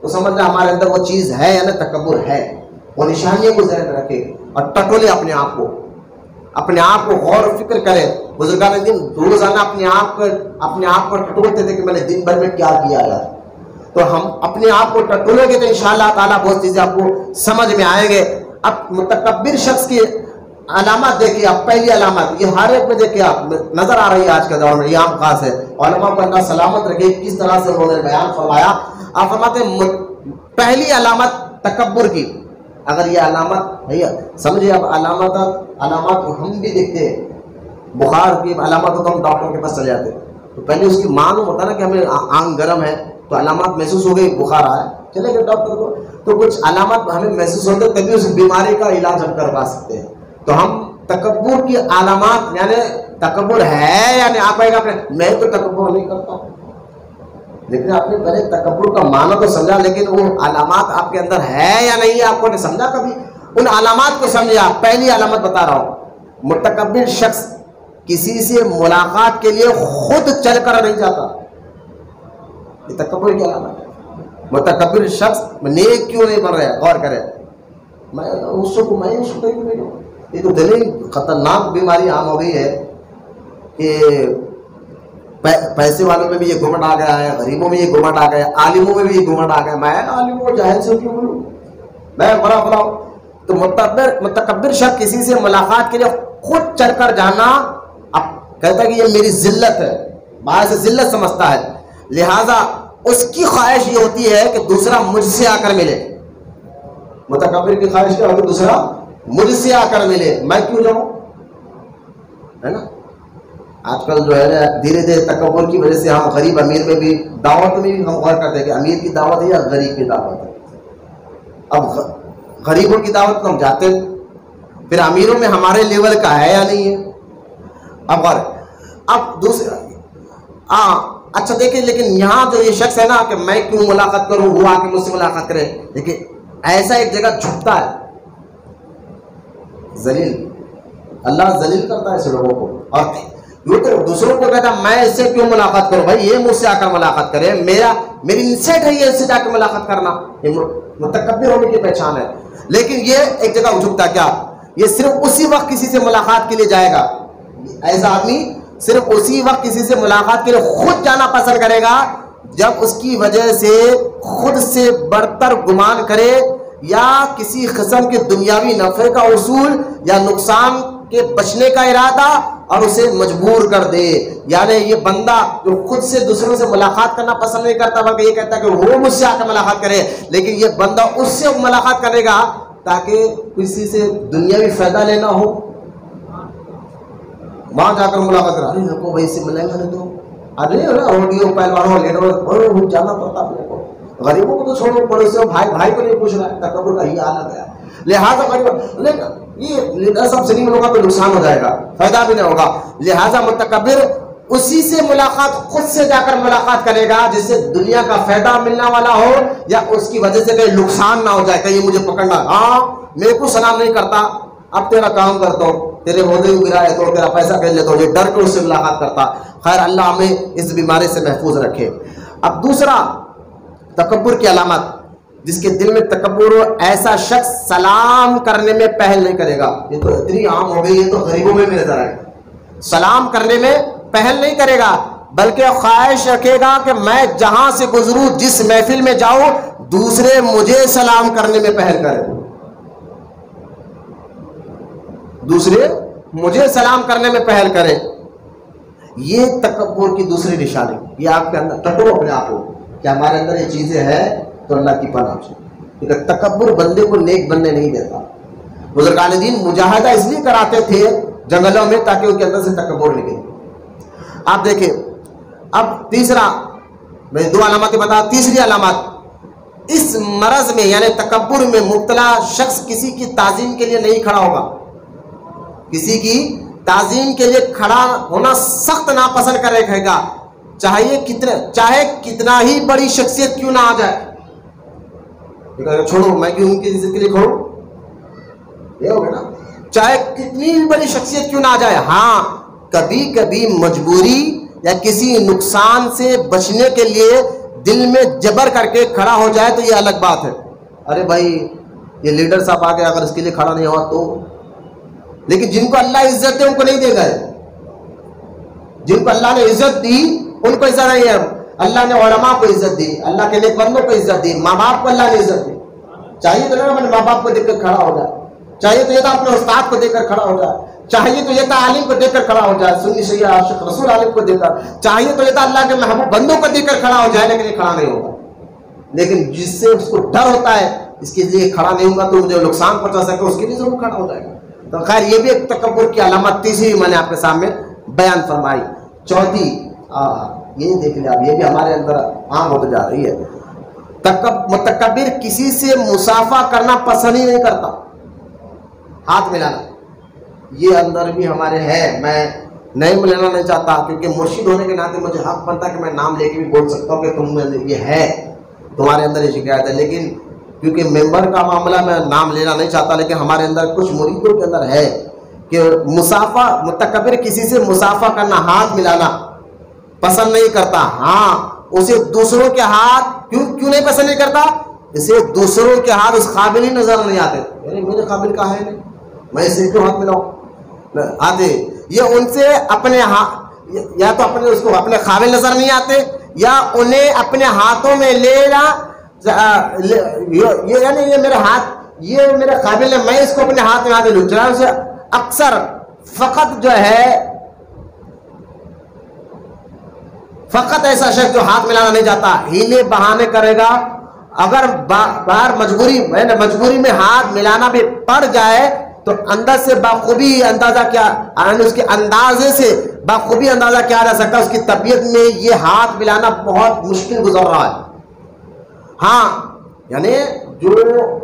تو سمجھنا ہمارے اندر وہ چیز ہے، یعنی تکبر ہے. وہ نشانیوں کو ذہن میں رکھے اور ٹٹولے اپنے آپ کو غور و فکر کرے. بزرگان دین روزانہ اپنے آپ کو ٹٹولتے تھے کہ میں نے دن بھر میں کیا کیا ہے. تو ہم اپنے آپ کو ٹٹولیں گے تو انشاءاللہ تعالیٰ بہت چیزیں آپ کو سمجھ میں آئیں گے. اب متکبر شخص کی علامات دیکھیے آپ. پہلی علامت یہ ہر ایک میں دیکھیے آپ نظر آ رہی ہے آج کے دور میں، یہ عام خاص ہے. علماء کو اللہ سلامت رکھے کس طرح سے انہوں نے بیان فرمایا. آپ فرماتے ہیں پہلی علامت تکبر کی. اگر یہ علامت ہے سمجھے، اب علامات ہم بھی دیکھتے ہیں. بخار کی علامات ہو تو ہم ڈاکٹر کے پاس چلے جاتے ہیں. تو پہلے اس کی معلوم ہوتا نا کہ ہمیں آنکھ گرم ہے تو علامات محسوس ہو گئی بخار آیا، چلے گئے ڈاکٹر کو. تو کچھ علامات ہمیں محسوس ہوتے تبھی اس بیماری کا علاج ہم کروا سکتے ہیں. تو ہم تکبر کی علامات، یعنی تکبر ہے یعنی آپ کہے گا میں تو تکبر نہیں کرتا ہوں، لیکن آپ نے پہلے تکبر کا معنی تو سمجھا، لیکن وہ علامات آپ کے اندر ہے یا نہیں آپ کو نہیں سمجھا کبھی. ان علامات کو سمجھا. پہلی علامت بتا رہا ہوں، متکبر شخص کسی سے ملاقات کے لیے خود چل کر نہیں جاتا. یہ تکبر کی علامت ہے. متکبر شخص نیک کیوں نہیں بن رہا ہے، غور کرے. میں اس کو کیوں نہیں ہوں. یہ تو دلیل خطرناک بیماری عام ہو گئی ہے کہ پیسے والوں میں بھی یہ گھمنڈ آ گیا ہے، غریبوں میں یہ گھمنڈ آ گیا ہے، عالموں میں بھی یہ گھمنڈ آ گیا. میں عالموں کو جاہل سے کیوں بولوں، میں بڑا ہوں. تو متکبر شخص کسی سے ملاقات کے لیے خود چل کر جانا، اب کہتا ہے کہ یہ میری ذلت ہے، باہر سے ذلت سمجھتا ہے. لہذا اس کی خواہش یہ ہوتی ہے کہ دوسرا مجھ سے آ کر ملے. متکبر کی خواہش کیا ہوتی ہے؟ دوسرا مجھ سے آ کر ملے، میں کیوں جاؤں، ہے نا. آج کل جو ہے دھیرے دھیرے تکبر کی وجہ سے ہم غریب امیر میں بھی دعوت میں بھی ہم غور کرتے ہیں کہ امیر کی دعوت ہے یا غریب کی دعوت ہے. اب غریبوں کی دعوت تو ہم جاتے ہیں، پھر امیروں میں ہمارے لیول کا ہے یا نہیں ہے. اب غور اب دوسرا اچھا دیکھیں، لیکن یہاں جو یہ شخص ہے نا کہ میں کیوں ملاقات کروں، وہ آ کے مجھ سے ملاقات کرے. دیکھیں ایسا ایک جگہ جھکتا ہے، ذلیل، اللہ ذلیل کرتا ہے ایسے لوگوں کو. اور یہ تو دوسروں کو کہتا ہے میں اس سے کیوں ملاقات کروں، بھائی یہ مجھ سے آ کر ملاقات کرے، میری انسیٹ ہے یہ اس سے جا کے ملاقات کرنا. یہ متکبر ہونے کی پہچان ہے. لیکن یہ ایک جگہ جھکتا کیا، یہ صرف اسی وقت کسی سے ملاقات کے لیے جائے گا. ایسا آدمی صرف اسی وقت کسی سے ملاقات کے لیے خود جانا پسند کرے گا جب اس کی وجہ سے خود سے برتر گمان کرے یا کسی قسم کے دنیاوی نفع کا حصول یا نقصان کے بچنے کا ارادہ اور اسے مجبور کر دے. یعنی یہ بندہ جو خود سے دوسروں سے ملاقات کرنا پسند نہیں کرتا بلکہ یہ کہتا ہے کہ وہ مجھ سے آ کر ملاقات کرے، لیکن یہ بندہ اس سے ملاقات کرے گا تاکہ کسی سے دنیاوی فائدہ لینا ہو. وہاں جا کر ملاقات کرا، ارے کو بھائی سے ملیں گا نہیں تو ارے آڈیو پہلوانوں لیڈر جانا پڑتا اپنے کو. غریبوں کو تو چھوڑو، پڑوسیوں بھائی کو نہیں پوچھ رہا ہے. تکبر کا یہ حالت ہے. لہٰذا غریب یہ لیڈر صاحب سے نہیں ملوگا تو نقصان ہو جائے گا، فائدہ بھی نہیں ہوگا. لہٰذا متکبر اسی سے ملاقات خود سے جا کر ملاقات کرے گا جس سے دنیا کا فائدہ ملنے والا ہو یا اس کی وجہ سے کہیں نقصان نہ ہو جائے. کہیں مجھے پکڑنا، ہاں میرے کو سلام نہیں کرتا، اب تیرا کام کرتا ہوں، تیرے عہدے کو گرا لیتا ہوں، تیرا پیسہ کر لیتا ہوں، یہ ڈر کے اس سے ملاقات کرتا. خیر اللہ ہمیں اس بیماری سے محفوظ رکھے. اب دوسرا تکبر کی علامت، جس کے دل میں تکبر ہو، ایسا شخص سلام کرنے میں پہل نہیں کرے گا. یہ تو اتنی عام ہو گئی ہے، تو غریبوں میں بھی نظر آئے. سلام کرنے میں پہل نہیں کرے گا بلکہ خواہش رکھے گا کہ میں جہاں سے گزروں، جس محفل میں جاؤں، دوسرے مجھے سلام کرنے میں پہل کریں، دوسرے مجھے سلام کرنے میں پہل کریں. یہ تکبر کی دوسری نشانی. یہ آپ کے اندر ٹٹو اپنے آپ کو کہ ہمارے اندر یہ چیزیں ہیں تو اللہ کی پناہ چاہیے. تکبر بندے کو نیک بننے نہیں دیتا. بزرگان دین مجاہدہ اس لیے کراتے تھے جنگلوں میں تاکہ ان کے اندر سے تکبر نکلے. آپ دیکھیں اب تیسرا، میں دو علامتیں بتا. تیسری علامت، اس مرض میں یعنی تکبر میں مبتلا شخص کسی کی تعظیم کے لیے نہیں کھڑا ہوگا. کسی کی تعظیم کے لیے کھڑا ہونا سخت ناپسند کرے گا، چاہے کتنا ہی بڑی شخصیت کیوں نہ آ جائے. چھوڑو میں کیوں ان کی عزت کے لیے کھڑوں، یہ ہوگا نا. چاہے کتنی بھی بڑی شخصیت کیوں نہ آ جائے. ہاں کبھی کبھی مجبوری یا کسی نقصان سے بچنے کے لیے دل میں جبر کر کے کھڑا ہو جائے تو یہ الگ بات ہے. ارے بھائی یہ لیڈر صاحب آ کے اگر اس کے لیے کھڑا نہیں ہوا تو, لیکن جن کو اللہ عزت دے ان کو نہیں دے گا. جن کو اللہ نے عزت دی ان کو عزت نہیں ہے. اللہ نے علماء کو عزت دی, اللہ کے نیک بندوں کو عزت دی, ماں باپ کو اللہ نے عزت دی. چاہیے تو نا اپنے ماں باپ کو دیکھ کر کھڑا ہو جائے, چاہیے تو یہ تھا اپنے استاد کو دیکھ کر کھڑا ہو جائے, چاہیے تو یہ تھا عالم کو دیکھ کر کھڑا ہو جائے, سنی شیعہ عاشق رسول عالم کو دیکھ کر, چاہیے تو یہ تھا اللہ کے محبوب بندوں کو دیکھ کر کھڑا ہو جائے, لیکن یہ کھڑا نہیں ہوگا. لیکن جس سے اس کو ڈر ہوتا ہے اس کے لیے کھڑا نہیں ہوگا تو مجھے نقصان پہنچا سکے, اس کے لیے ضرور کھڑا ہو جائے گا. تو خیر یہ بھی ایک تکبر کی علامت تیسری میں نے آپ کے سامنے بیان فرمائی. چوتھی یہ دیکھ لیں آپ, یہ بھی ہمارے اندر عام ہوتے جا رہی ہے. متکبر کسی سے مصافحہ کرنا پسند ہی نہیں کرتا, ہاتھ ملانا یہ اندر بھی ہمارے ہے. میں نہیں ملانا نہیں چاہتا کیونکہ مرشد ہونے کے ناطے مجھے حق بنتا کہ میں نام لے کے بھی بول سکتا ہوں کہ تم یہ ہے, تمہارے اندر یہ شکایت ہے. لیکن کیونکہ ممبر کا معاملہ میں نام لینا نہیں چاہتا, لیکن ہمارے اندر کچھ مریدوں کے اندر ہے کہ مصافحہ, متکبر کسی سے مصافحہ کرنا, ہاتھ ملانا پسند نہیں کرتا. ہاں اسے دوسروں کے ہاتھ کیوں نہیں پسند نہیں کرتا, اسے دوسروں کے ہاتھ اس قابل ہی نظر نہیں آتے. یعنی میرے قابل کا ہے نہیں, میں اسے کیوں ہاتھ ملاؤں آتے. یہ ان سے اپنے یا تو اپنے اس کو اپنے قابل نظر نہیں آتے, یا انہیں اپنے ہاتھوں میں لینا یعنی یہ میرے ہاتھ, یہ میرے قابل ہے, میں اس کو اپنے ہاتھ میں آتے لوں. چنانچہ اکثر فقط جو ہے فقط ایسا شخص جو ہاتھ ملانا نہیں چاہتا, ہیلے بہانے کرے گا. اگر باہر مجبوری میں ہاتھ ملانا بھی پڑ جائے تو اندر سے بخوبی اندازہ کیا, اس کے اندازے سے بخوبی اندازہ کیا جا سکتا ہے اس کی طبیعت میں یہ ہاتھ ملانا بہت مشکل گزر رہا ہے. ہاں یعنی جو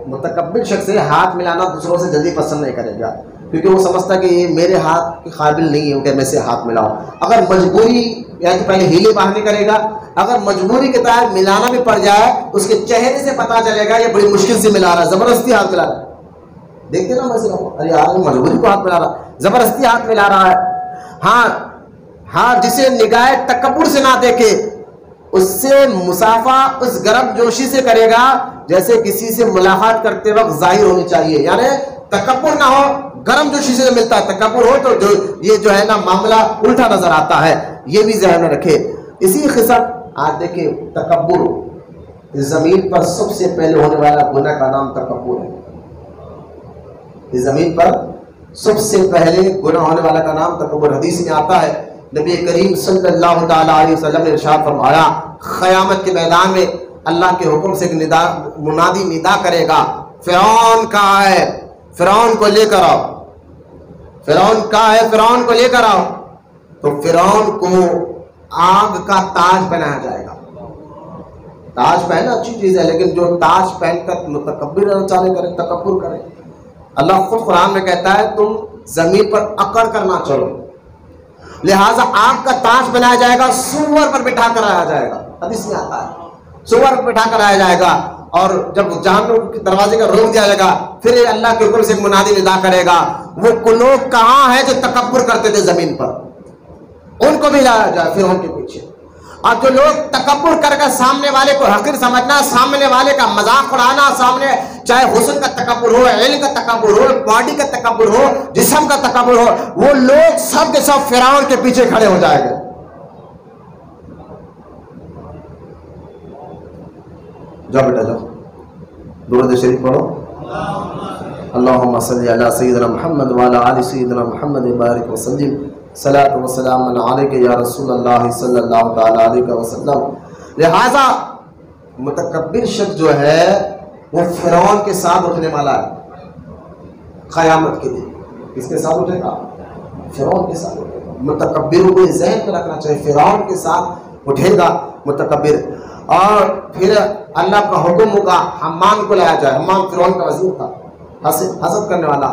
متکبر شخص ہے ہاتھ ملانا دوسروں سے جلدی پسند نہیں کرے گا, کیونکہ وہ سمجھتا کہ یہ میرے ہاتھ کے قابل نہیں ہے کہ میں سے ہاتھ ملاؤں. اگر مجبوری یعنی تو پہلے ہیلے بہانے کرے گا, اگر مجبوری کے تحت ملانا بھی پڑ جائے تو اس کے چہرے سے پتا چلے گا یہ بڑی مشکل سے ملا رہا ہے, زبردستی ہاتھ ملا رہا ہے. دیکھتے نا مسئلہ, ارے یار مجبوری کو ہاتھ ملا رہا, زبردستی ہاتھ ملا رہا ہے. ہاں جسے نگاہ تکبر سے نہ دیکھے اس سے مصافحہ اس گرم جوشی سے کرے گا جیسے کسی سے ملاقات کرتے وقت ظاہر ہونی چاہیے. یعنی تکبر نہ ہو, گرم جوشی سے ملتا ہے. تکبر ہو تو یہ جو ہے نا معاملہ الٹا نظر آتا ہے, یہ بھی ذہن میں رکھے. اسی قسم آج دیکھیں تکبر, زمین پر سب سے پہلے ہونے والا گناہ کا نام تکبر ہے. زمین پر سب سے پہلے گناہ ہونے والا کا نام تکبر. حدیث میں آتا ہے نبی کریم صلی اللہ تعالیٰ علیہ وسلم نے ارشاد فرمایا, قیامت کے میدان میں اللہ کے حکم سے ایک منادی ندا کرے گا, فرعون کہاں ہے, فرعون کو لے کر آؤ, فرعون کہاں ہے, فرعون کو لے کر آؤ. تو فرعون کو آگ کا تاج پہنایا جائے گا. تاج پہننا اچھی چیز ہے, لیکن جو تاج پہن کر متکبر چالے کرے, تکبر کرے, اللہ خود قرآن میں کہتا ہے تم زمین پر اکڑ کر نہ چلو, لہٰذا آگ کا تاج بنایا جائے گا, سور پر بٹھا کر آیا جائے گا. حدیث میں آتا ہے سور پر بٹھا کر آیا جائے گا, اور جب جہنم کے دروازے کا روک دیا جائے گا پھر اللہ کے حکم سے منادی ندا کرے گا, وہ لوگ کہاں ہیں جو تکبر کرتے تھے زمین پر, ان کو بھی لایا جائے پھر ان کے پیچھے. اور جو لوگ تکبر کر کر سامنے والے کو حقیر سمجھنا, سامنے والے کا مذاق اڑانا, سامنے چاہے حسن کا تکبر ہو, علم کا تکبر ہو, باڈی کا تکبر ہو, جسم کا تکبر ہو, وہ لوگ سب کے سب فرعون کے پیچھے کھڑے ہو جائیں گے. جاؤ بیٹا جاؤ, درود شریف پڑھو. اللہم صلی علی سیدنا محمد وعلی آل سیدنا محمد بارک وسلم, صلاۃ و سلام علیک یا رسول اللہ صلی اللہ تعالیٰ علیہ وسلم. لہذا متکبر شخص جو ہے وہ فرعون کے ساتھ اٹھنے والا ہے قیامت کے دن. کس کے ساتھ اٹھے گا, فرعون کے ساتھ اٹھے گا. متکبر کو ذہن میں رکھنا چاہیے, فرعون کے ساتھ اٹھے گا متکبر. اور پھر اللہ کا حکم ہوگا حمان کو لایا جائے. حمان فرعون کا وزیر تھا, حسد کرنے والا.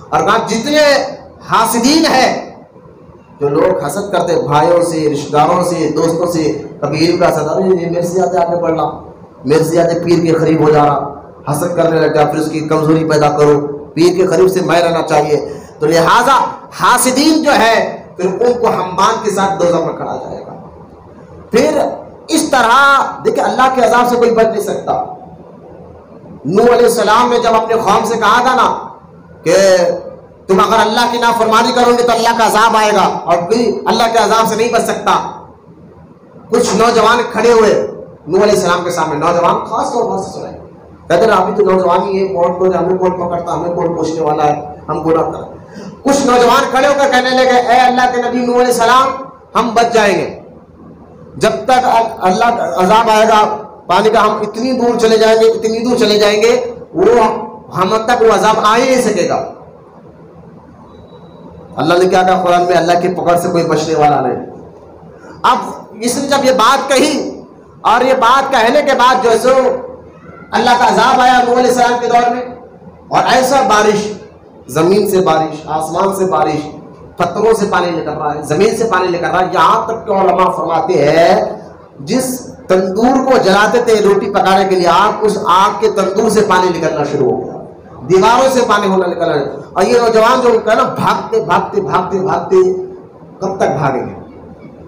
اور کہا جتنے حاسدین ہیں, جو لوگ حسد کرتے بھائیوں سے, رشتہ داروں سے, دوستوں سے, کبھی علم کا حسد, ارے میرے سے زیادہ آگے بڑھنا, میرے سے زیادہ پیر کے قریب ہو جانا, حسد کرنے لگ جا, پھر اس کی کمزوری پیدا کرو, پیر کے قریب سے میں رہنا چاہیے. تو لہٰذا حاسدین جو ہے پھر ان کو ہمان کے ساتھ دوزخ میں کھڑا جائے گا۔ پھر اس طرح دیکھیں اللہ کے عذاب سے کوئی بچ نہیں سکتا۔ نوح علیہ السلام نے جب اپنے قوم سے کہا تھا نا کہ تم اگر اللہ کی نافرمانی کرو گے تو اللہ کا عذاب آئے گا، اور کوئی اللہ کے عذاب سے نہیں بچ سکتا، کچھ نوجوان کھڑے ہوئے نوح علیہ السلام کے سامنے، نوجوان خاص طور پر سنائے، کہتے ہیں ابھی تو نوجوان ہی ہے، کون کون ہمیں کون پکڑتا، ہمیں کون پوچھنے والا ہے، ہم گناہ کر۔ کچھ نوجوان کھڑے ہو کر کہنے لگے اے اللہ کے نبی نوح علیہ السلام ہم بچ جائیں گے، جب تک اللہ کا عذاب آئے گا پانی کا ہم اتنی دور چلے جائیں گے، اتنی دور چلے جائیں گے، وہ ہم تک وہ عذاب آ ہی نہیں سکے گا۔ اللہ نے کیا کہا قرآن میں، اللہ کی پکڑ سے کوئی بچنے والا نہیں۔ اب اس نے جب یہ بات کہی، اور یہ بات کہنے کے بعد جو ہے سو اللہ کا عذاب آیا نوح علیہ السلام کے دور میں، اور ایسا بارش، زمین سے بارش، آسمان سے بارش، پتھروں سے پانی نکل رہا ہے، زمین سے پانی نکل رہا ہے، یہاں تک کہ علماء فرماتے ہیں جس تندور کو جلاتے تھے روٹی پکانے کے لیے آگ، اس آگ کے تندور سے پانی نکلنا شروع ہو گیا، دیواروں سے پانی ہونا نکلنا۔ اور یہ نوجوان جو کہنا بھاگتے بھاگتے بھاگتے بھاگتے کب تک بھاگیں گے،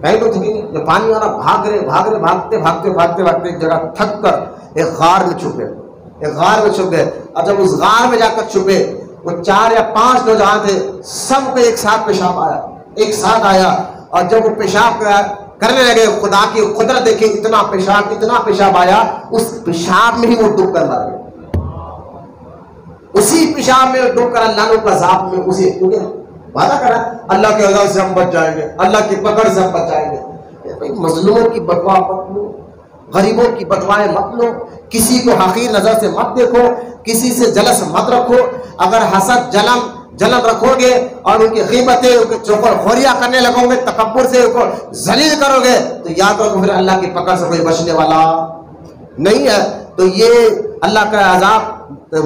کہیں تو تھکیں گے، جب پانی والا بھاگ رہے بھاگتے بھاگتے بھاگتے بھاگتے ایک جگہ تھک کر ایک غار میں چھپ گئے، اور جب اس غار میں جا کر چھپے، وہ 4 یا 5 نوجوان تھے، سب کو ایک ساتھ پیشاب آیا، ایک ساتھ آیا، اور جب وہ پیشاب کرنے لگے خدا کی قدرت دیکھیں، اتنا پیشاب آیا، اس پیشاب میں ہی وہ ڈوب کر مر گئے، اسی پیشاب میں ڈوب کر اللہ نے عذاب میں اسی، کیونکہ وعدہ کرا اللہ کے عذاب سے ہم بچ جائیں گے، اللہ کی پکڑ سے ہم بچ جائیں گے۔ مظلوموں کی بدوا مت لو، غریبوں کی بدوائیں مت لو، کسی کو حقیر نظر سے مت دیکھو، کسی سے جلس مت رکھو۔ اگر حسد جلن رکھو گے اور ان کی غیبتیں، ان کی چغل خوریاں کرنے لگو گے، تکبر سے ان کو ذلیل کرو گے، تو یاد رکھو پھر اللہ کی پکڑ سے کوئی بچنے والا نہیں ہے۔ تو یہ اللہ کا عذاب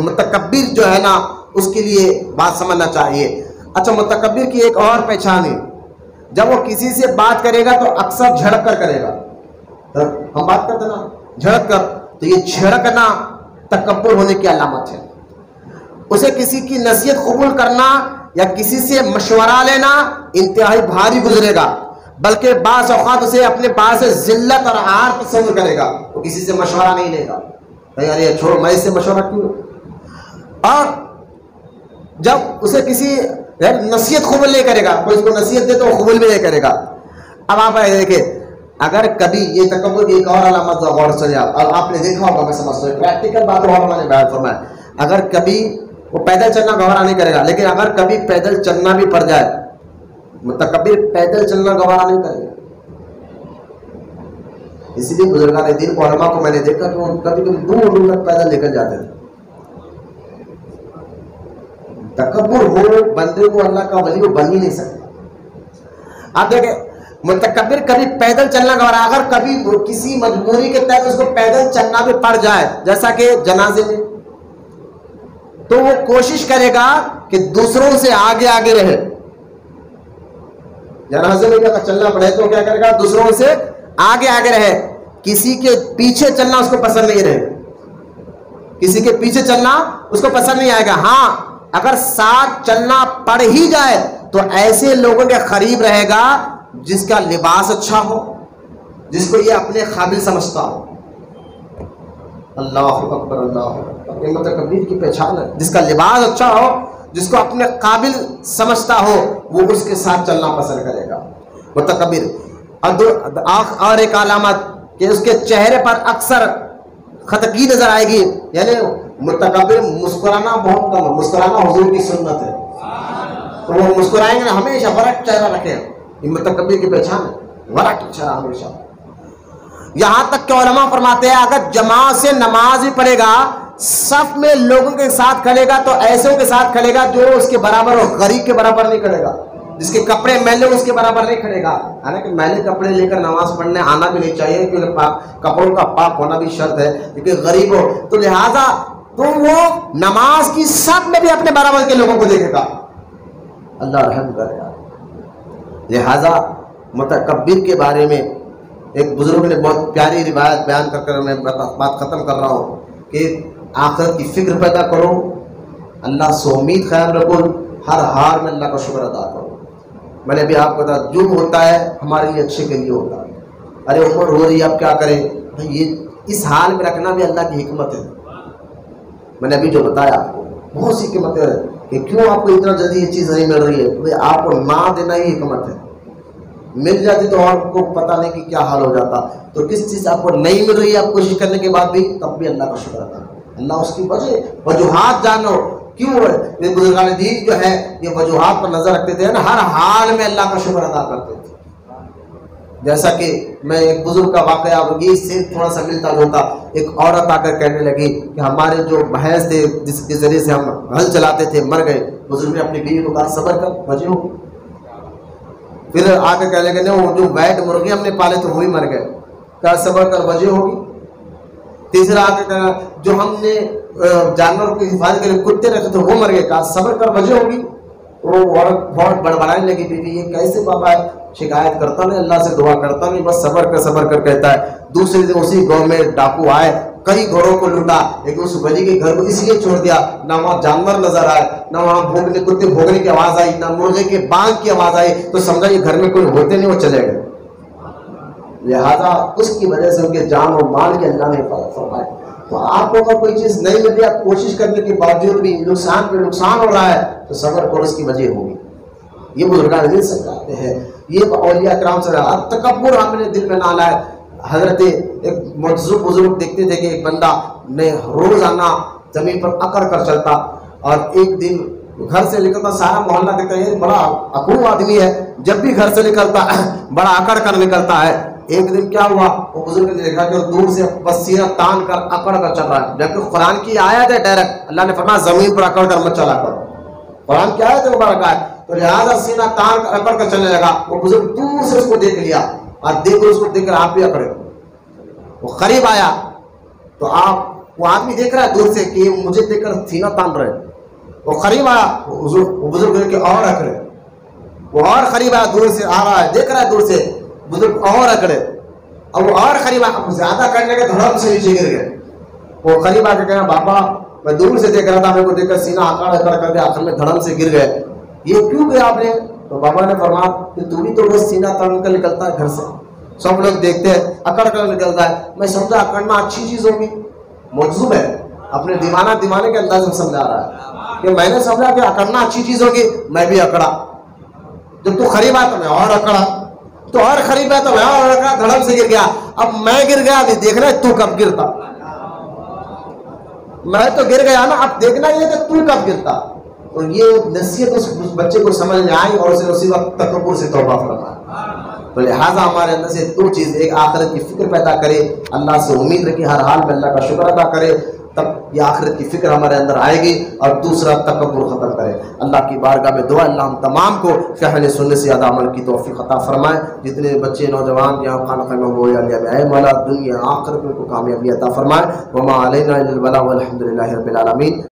متکبر جو ہے نا، اس کے لیے بات سمجھنا چاہیے۔ اچھا، متکبر کی ایک اور پہچان ہے، جب وہ کسی سے بات کرے گا تو اکثر جھڑک کر کرے گا۔ ہم بات کرتے نا جھڑک کر، تو یہ جھڑکنا تکبر ہونے کی علامت ہے۔ اسے کسی کی نصیحت قبول کرنا یا کسی سے مشورہ لینا انتہائی بھاری گزرے گا، بلکہ بعض اوقات اسے اپنے پاس سے ذلت اور عار تصور کرے گا، وہ کسی سے مشورہ نہیں لے گا، یار یہ چھوڑو، میں اس سے مشورہ کیوں۔ اور جب اسے کسی نصیحت قبول نہیں کرے گا، کوئی اس کو نصیحت دے تو وہ قبول بھی نہیں کرے گا۔ اب آپ دیکھیں، اگر کبھی یہ تکبر کی ایک اور علامت غور سے اور آپ نے دیکھا ہوگا، میں سمجھتا ہوں پریکٹیکل بات علماء نے بیان فرمایا، اگر کبھی وہ پیدل چلنا گوارا نہیں کرے گا، لیکن اگر کبھی پیدل چلنا بھی پڑ جائے، متکبر پیدل چلنا گوارا نہیں کرے گا۔ اسی لیے بزرگان دین کو، علماء کو میں نے دیکھا کہ وہ کبھی کبھی دور دور تک پیدل لے کر جاتے تھے۔ تکبر ہو بندے کو اللہ کا ولی وہ بن ہی نہیں سکتا۔ آپ دیکھیں متکبر کبھی پیدل چلنا گوارا، اگر کبھی کسی مجبوری کے تحت اس کو پیدل چلنا بھی پڑ جائے، جیسا کہ جنازے میں، تو وہ کوشش کرے گا کہ دوسروں سے آگے آگے رہے۔ جنازے میں کیا چلنا پڑے تو کیا کرے گا، دوسروں سے آگے آگے رہے، کسی کے پیچھے چلنا اس کو پسند نہیں رہے، کسی کے پیچھے چلنا اس کو پسند نہیں آئے گا۔ ہاں، اگر ساتھ چلنا پڑ ہی جائے تو ایسے لوگوں کے قریب رہے گا جس کا لباس اچھا ہو، جس کو یہ اپنے قابل سمجھتا ہو۔ اللہ اکبر، اللہ اکبر، یہ متکبر کی پہچان ہے، جس کا لباس اچھا ہو، جس کو اپنے قابل سمجھتا ہو، وہ اس کے ساتھ چلنا پسند کرے گا متکبر۔ اور ایک علامت کہ اس کے چہرے پر اکثر خطگی نظر آئے گی، یعنی متکبر مسکرانا بہت کم ہے، مسکرانا حضور کی سنت ہے، تو وہ مسکرائیں گے ہمیشہ، ورق چہرہ رکھے، یہ متکبر کی پہچان ہے، ورق چہرہ ہمیشہ۔ یہاں تک کہ علماء فرماتے ہیں اگر جماعت سے نماز بھی پڑھے گا، صف میں لوگوں کے ساتھ کھڑے گا تو ایسوں کے ساتھ کھڑے گا جو اس کے برابر ہو، غریب کے برابر نہیں کھڑے گا، جس کے کپڑے میلے اس کے برابر نہیں کھڑے گا۔ حالانکہ میلے کپڑے لے کر نماز پڑھنے آنا بھی نہیں چاہیے، کیونکہ کپڑوں کا پاک ہونا بھی شرط ہے، کیونکہ غریب ہو تو لہٰذا تو وہ نماز کی صف میں بھی اپنے برابر کے لوگوں کو دیکھے گا۔ اللہ رحم کرے گا۔ لہٰذا متکبر کے بارے میں ایک بزرگ نے بہت پیاری روایت بیان کر کر میں بات ختم کر رہا ہوں کہ آخرت کی فکر پیدا کرو، اللہ سے امید قائم رکھو، ہر حال میں اللہ کا شکر ادا کرو۔ میں نے ابھی آپ کو بتایا جو ہوتا ہے ہمارے لیے اچھے کے لیے ہوتا ہے۔ ارے عمر ہو رہی ہے اب کیا کریں بھائی، یہ اس حال میں رکھنا بھی اللہ کی حکمت ہے۔ میں نے ابھی جو بتایا آپ کو بہت سی حکمتیں ہیں کہ کیوں آپ کو اتنا جلدی یہ چیز نہیں مل رہی ہے، بھائی آپ کو نہ دینا ہی حکمت ہے۔ مل جاتی تو آپ کو پتہ نہیں کہ کیا حال ہو جاتا۔ تو کس چیز آپ کو نہیں مل رہی ہے، آپ کوشش کرنے کے بعد بھی، تب بھی اللہ کا شکر ادا کرو۔ اللہ اس کی وجوہات جانو کیوں ہے۔ یہ بزرگان دین جو ہے یہ وجوہات پر نظر رکھتے تھے نا، ہر حال میں اللہ کا شکر ادا کرتے تھے۔ جیسا کہ میں ایک بزرگ کا واقعہ یہ اس سے تھوڑا سا ملتا جلتا، ایک عورت آ کر کہنے لگی کہ ہمارے جو بھینس تھے جس کے ذریعے سے ہم ہل چلاتے تھے مر گئے۔ بزرگ نے اپنی بیوی کو کہا صبر کر، وجہ ہوگی۔ پھر آ کے کہنے لگے وہ جو ویٹ مرغی ہم نے پالے تھے وہی مر گئے، کہا صبر کر، وجہ ہوگی۔ تیسرا آ کے کہا جو ہم نے جانوروں کی حفاظت کے لیے کتے رکھے تھے وہ مر گئے، کہا صبر کر، وجہ ہوگی۔ وہ عورت بہت بڑبڑانے لگی، بیوی یہ کیسے بابا ہے، شکایت کرتا نہیں، اللہ سے دعا کرتا نہیں، بس صبر کر کہتا ہے۔ دوسرے دن اسی گاؤں میں ڈاکو آئے، کئی گھروں کو لوٹا، لیکن اس ولی کے گھر کو اس لیے چھوڑ دیا نہ وہاں جانور نظر آئے، نہ وہاں کتے بھونکنے کی آواز آئی، نہ مرغے کے بانگ کی آواز آئی، تو سمجھا یہ گھر میں کوئی ہوتے نہیں، وہ چلے گئے۔ لہذا اس کی وجہ سے ان کے جان اور مال کے اللہ نے حفاظت فرمائے۔ تو آپ کو اگر کوئی چیز نہیں مل رہی، آپ کوشش کرنے کے باوجود بھی نقصان پہ نقصان ہو رہا ہے، تو صبر کرو، اس کی وجہ ہوگی۔ یہ بزرگان دین سمجھاتے ہیں، یہ اولیاء کرام سے تکبر ہم نے دل میں نہ لائے۔ حضرت ایک معزز بزرگ دیکھتے تھے کہ ایک بندہ نے روزانہ زمین پر اکڑ کر چلتا، اور ایک دن گھر سے نکلتا، سارا محلہ دیکھتا ہے یہ بڑا اکڑو آدمی ہے، جب بھی گھر سے نکلتا بڑا اکڑ کر نکلتا ہے۔ ایک دن کیا ہوا، وہ بزرگ نے دیکھا کہ وہ دور سے بس سینہ تان کر اکڑ کر چل رہا ہے، جبکہ قرآن کی آیت ہے ڈائریکٹ، اللہ نے فرمایا زمین پر اکڑ کر مت چلا کرو، قرآن کی آیت ہے مبارک ہے۔ تو لہٰذا سینہ تان کر اکڑ کر چلنے لگا۔ وہ بزرگ دور سے اس کو دیکھ لیا، اور اس کو دیکھ کر آپ بھی اکڑے۔ وہ قریب آیا تو وہ آدمی دیکھ رہا ہے دور سے کہ مجھے دیکھ کر سینہ تان رہے۔ وہ قریب آیا، وہ بزرگ دیکھ کے اور اکڑے۔ وہ اور قریب آیا، دور سے آ رہا ہے، دیکھ رہا ہے دور سے، بزرگ اور اکڑے۔ اب وہ اور قریب آیا، زیادہ کرنے کے دھڑم سے نیچے گر گئے۔ وہ قریب آ کے کہنا بابا میں دور سے دیکھ رہا تھا، میرے کو دیکھ کر سینہ اکڑ کر کے آخر میں دھڑم سے گر گئے، یہ کیوں گیا آپ نے؟ تو بابا نے فرمایا کہ تو بھی تو بس سینہ تان کر نکلتا ہے گھر سے، سب لوگ دیکھتے ہیں اکڑ کر نکلتا ہے، میں سمجھا اکڑنا اچھی چیز ہوگی، مجذوب ہے، اپنے دیوانے کے انداز میں سمجھا رہا ہے کہ میں نے سمجھا کہ اکڑنا اچھی چیز ہوگی، میں بھی اکڑا۔ جب تو قریب آیا تو میں اور اکڑا، تو اور قریب آیا تو میں اور اکڑا، دھڑم سے گر گیا۔ اب میں گر گیا، ابھی دیکھنا ہے تو کب گرتا۔ میں تو گر گیا نا، اب دیکھنا یہ کہ تو کب گرتا۔ تو یہ نصیحت اس بچے کو سمجھ میں آئی، اور اسے اسی وقت تکبر سے توبہ فرمایا۔ تو لہٰذا ہمارے اندر سے دو چیز، ایک آخرت کی فکر پیدا کرے، اللہ سے امید رکھے، ہر حال میں اللہ کا شکر ادا کرے، تب یہ آخرت کی فکر ہمارے اندر آئے گی، اور دوسرا تکبر ختم کرے۔ اللہ کی بارگاہ میں دعا، اللہ ہم تمام کو فعل سنت سے زیادہ عمل کی توفیق عطا فرمائے۔ جتنے بچے نوجوان یہاں خانہ محبوب علیہ میں آئے، مولا دنیا آخرت میں کو کامیابی عطا فرمائے۔ وما علینا الا البلاغ والحمد للہ رب العالمین۔